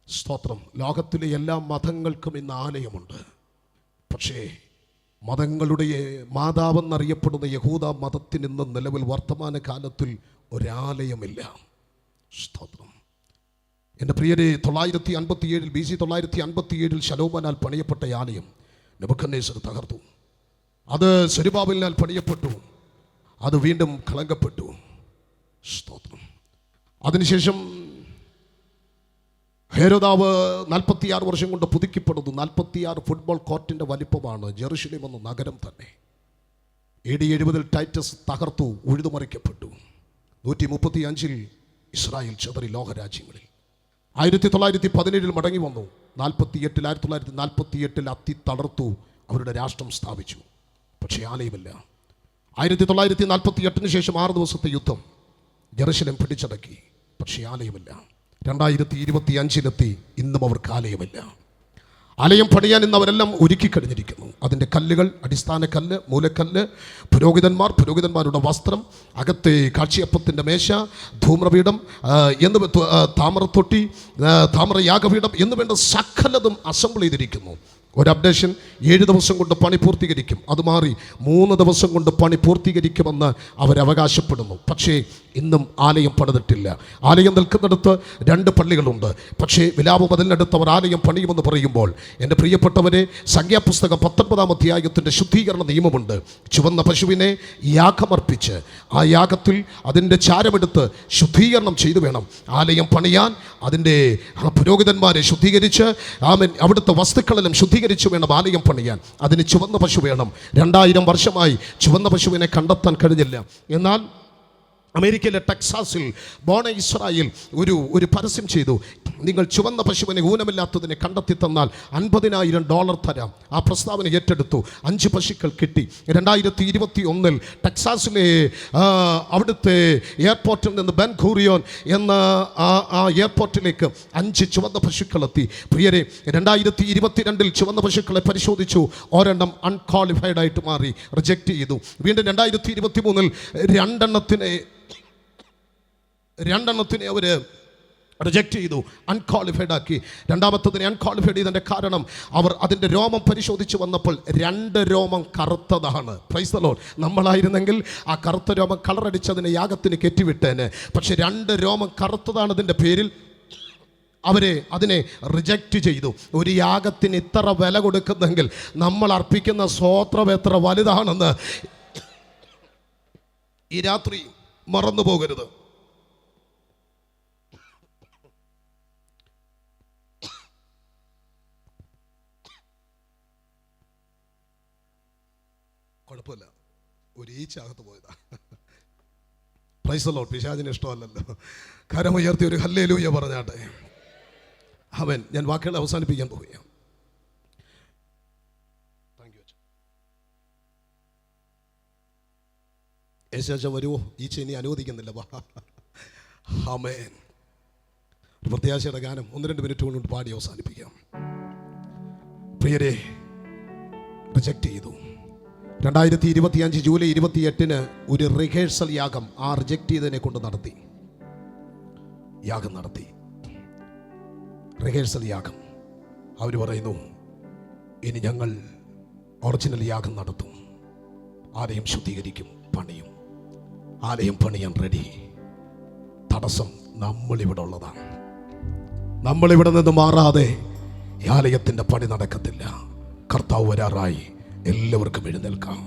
സ്തോത്രം. ലോകത്തിലെ എല്ലാ മതങ്ങൾക്കും ഇന്ന് ആലയമുണ്ട്. പക്ഷേ മതങ്ങളുടെ മാതാവെന്നറിയപ്പെടുന്ന യഹൂദ മതത്തിന് ഇന്ന് നിലവിൽ വർത്തമാന കാലത്തിൽ ഒരാലയമില്ല. സ്തോത്രം. എൻ്റെ പ്രിയരെ, 957 BC 957 ശലോമോനാൽ പണിയപ്പെട്ട ആലയം നെബൂഖദ്നേസർ തകർത്തു. അത് സെരുബാബേലിനാൽ പണിയപ്പെട്ടു. അത് വീണ്ടും കളങ്കപ്പെട്ടു. സ്തോത്രം. അതിനുശേഷം ഹെരോദാവ് 46 വർഷം കൊണ്ട് പുതുക്കിപ്പെടുന്നു. 46 ഫുട്ബോൾ കോർട്ടിൻ്റെ വലിപ്പമാണ് ജെറുസലേം എന്ന നഗരം തന്നെ. AD 70 ടൈറ്റസ് തകർത്തു, ഉഴുതുമറിക്കപ്പെട്ടു. 135 ഇസ്രായേൽ ചിതറി ലോകരാജ്യങ്ങളിൽ. 1917 മടങ്ങി വന്നു. 1948 അത്തി തളർത്തു, അവരുടെ രാഷ്ട്രം സ്ഥാപിച്ചു. പക്ഷേ ആലയമില്ല. 1948 ശേഷം 6 ദിവസത്തെ യുദ്ധം ജെറുസലേം പിടിച്ചടക്കി. പക്ഷേ ആലയമില്ല. 2025 ഇന്നും അവർക്ക് ആലയമില്ല. ആലയം പണിയാൻ ഇന്ന് അവരെല്ലാം ഒരുക്കി കഴിഞ്ഞിരിക്കുന്നു. അതിൻ്റെ കല്ലുകൾ, അടിസ്ഥാന കല്ല്, മൂലക്കല്ല്, പുരോഹിതന്മാരുടെ വസ്ത്രം, അകത്തെ കാഴ്ചയപ്പത്തിൻ്റെ മേശ, ധൂമ്രപീഠം, താമരത്തൊട്ടി, താമരയാഗപീഠം എന്ന് വേണ്ട സകലതും അസംബിൾ ചെയ്തിരിക്കുന്നു. ഒരു അപ്ഡേഷൻ 7 ദിവസം കൊണ്ട് പണി പൂർത്തീകരിക്കും. അത് മാറി 3 ദിവസം കൊണ്ട് പണി പൂർത്തീകരിക്കുമെന്ന് അവരവകാശപ്പെടുന്നു. പക്ഷേ ഇന്നും ആലയം പണിതിട്ടില്ല. ആലയം നിൽക്കുന്നിടത്ത് 2 പള്ളികളുണ്ട്. പക്ഷേ വിലാപം അതിനടുത്ത് അവർ ആലയം പണിയുമെന്ന് പറയുമ്പോൾ, എൻ്റെ പ്രിയപ്പെട്ടവരെ, സംഖ്യാപുസ്തകം 19-ാം അധ്യായത്തിൻ്റെ ശുദ്ധീകരണ നിയമമുണ്ട്. ചുവന്ന പശുവിനെ യാഗമർപ്പിച്ച് ആ യാഗത്തിൽ അതിൻ്റെ ചാരമെടുത്ത് ശുദ്ധീകരണം ചെയ്തു വേണം ആലയം പണിയാൻ. അതിൻ്റെ പുരോഹിതന്മാരെ ശുദ്ധീകരിച്ച് അവിടുത്തെ വസ്തുക്കളെല്ലാം ശുദ്ധീകരിച്ച് വേണം ആലയം പണിയാൻ. അതിന് ചുവന്ന പശു വേണം. 2000 വർഷമായി ചുവന്ന പശുവിനെ കണ്ടെത്താൻ കഴിഞ്ഞില്ല. എന്നാൽ അമേരിക്കയിലെ ടെക്സാസിൽ ബോണ ഇസ്രായേൽ ഒരു പരസ്യം ചെയ്തു. നിങ്ങൾ ചുവന്ന പശുവിനെ ഊനമില്ലാത്തതിനെ കണ്ടെത്തി തന്നാൽ $50,000 തരാം. ആ പ്രസ്താവന ഏറ്റെടുത്തു. 5 പശുക്കൾ കിട്ടി. 2021 ടെക്സാസിലെ അവിടുത്തെ എയർപോർട്ടിൽ നിന്ന് ബെൻ ഗൂറിയോൻ എന്ന ആ എയർപോർട്ടിലേക്ക് 5 ചുവന്ന പശുക്കളെത്തി. പ്രിയരെ, 2022 ചുവന്ന പശുക്കളെ പരിശോധിച്ചു. ഒരെണ്ണം അൺക്വാളിഫൈഡ് ആയിട്ട് മാറി, റിജക്റ്റ് ചെയ്തു. വീണ്ടും 2023 രണ്ടെണ്ണത്തിനെ അവർ റിജക്റ്റ് ചെയ്തു, അൺക്വാളിഫൈഡ് ആക്കി. രണ്ടാമത്തതിനെ അൺക്വാളിഫൈഡ് ചെയ്തതിൻ്റെ കാരണം അവർ അതിൻ്റെ രോമം പരിശോധിച്ച് വന്നപ്പോൾ 2 രോമം കറുത്തതാണ്. Praise the lord. നമ്മളായിരുന്നെങ്കിൽ ആ കറുത്ത രോമം കളറടിച്ചതിനെ യാഗത്തിന് കെറ്റിവിട്ടേനെ. പക്ഷെ 2 രോമം കറുത്തതാണ് അതിൻ്റെ പേരിൽ അതിനെ റിജക്റ്റ് ചെയ്തു. ഒരു യാഗത്തിന് ഇത്ര വില കൊടുക്കുന്നെങ്കിൽ നമ്മൾ അർപ്പിക്കുന്ന സ്തോത്രം എത്ര വലുതാണെന്ന് ഈ രാത്രി മറന്നു പോകരുത്. കുഴപ്പമില്ല, ഒരു ഈച്ചകത്ത് പോയതാ. Price the Lord. പിശാചിന് ഇഷ്ടമല്ലല്ലോ. കരമുയർത്തി ഒരു ഹല്ലേലൂയ പറഞ്ഞാട്ടെ. അവൻ ഞാൻ വാക്കുകൾ അവസാനിപ്പിക്കാൻ പോവുകയാണ്. യേശുച്ച വരുമോ? ഈച്ച ഇനി അനുവദിക്കുന്നില്ല. ആമേൻ. ഒരു പ്രത്യാശയുടെ ഗാനം 1-2 മിനിറ്റ് കൊണ്ട് പാടി അവസാനിപ്പിക്കാം. പ്രിയരെ, റിജക്റ്റ് ചെയ്തു. 2025 ജൂലൈ 28 ഒരു റിഹേഴ്സൽ യാഗം ആ റിജക്റ്റ് ചെയ്തതിനെ കൊണ്ട് നടത്തി. റിഹേഴ്സൽ യാഗം. അവർ പറയുന്നു, ഇനി ഞങ്ങൾ ഒറിജിനൽ യാഗം നടത്തും. ആലയം ശുദ്ധീകരിക്കും, പണിയും. ആലയം പണിയാൻ റെഡി. തടസ്സം നമ്മളിവിടെ ഉള്ളതാണ്. നമ്മളിവിടെ നിന്ന് മാറാതെ ഈ ആലയത്തിൻ്റെ പണി നടക്കത്തില്ല. കർത്താവ് വരാറായി. എല്ലാവർക്കും എഴുന്നേൽക്കാം.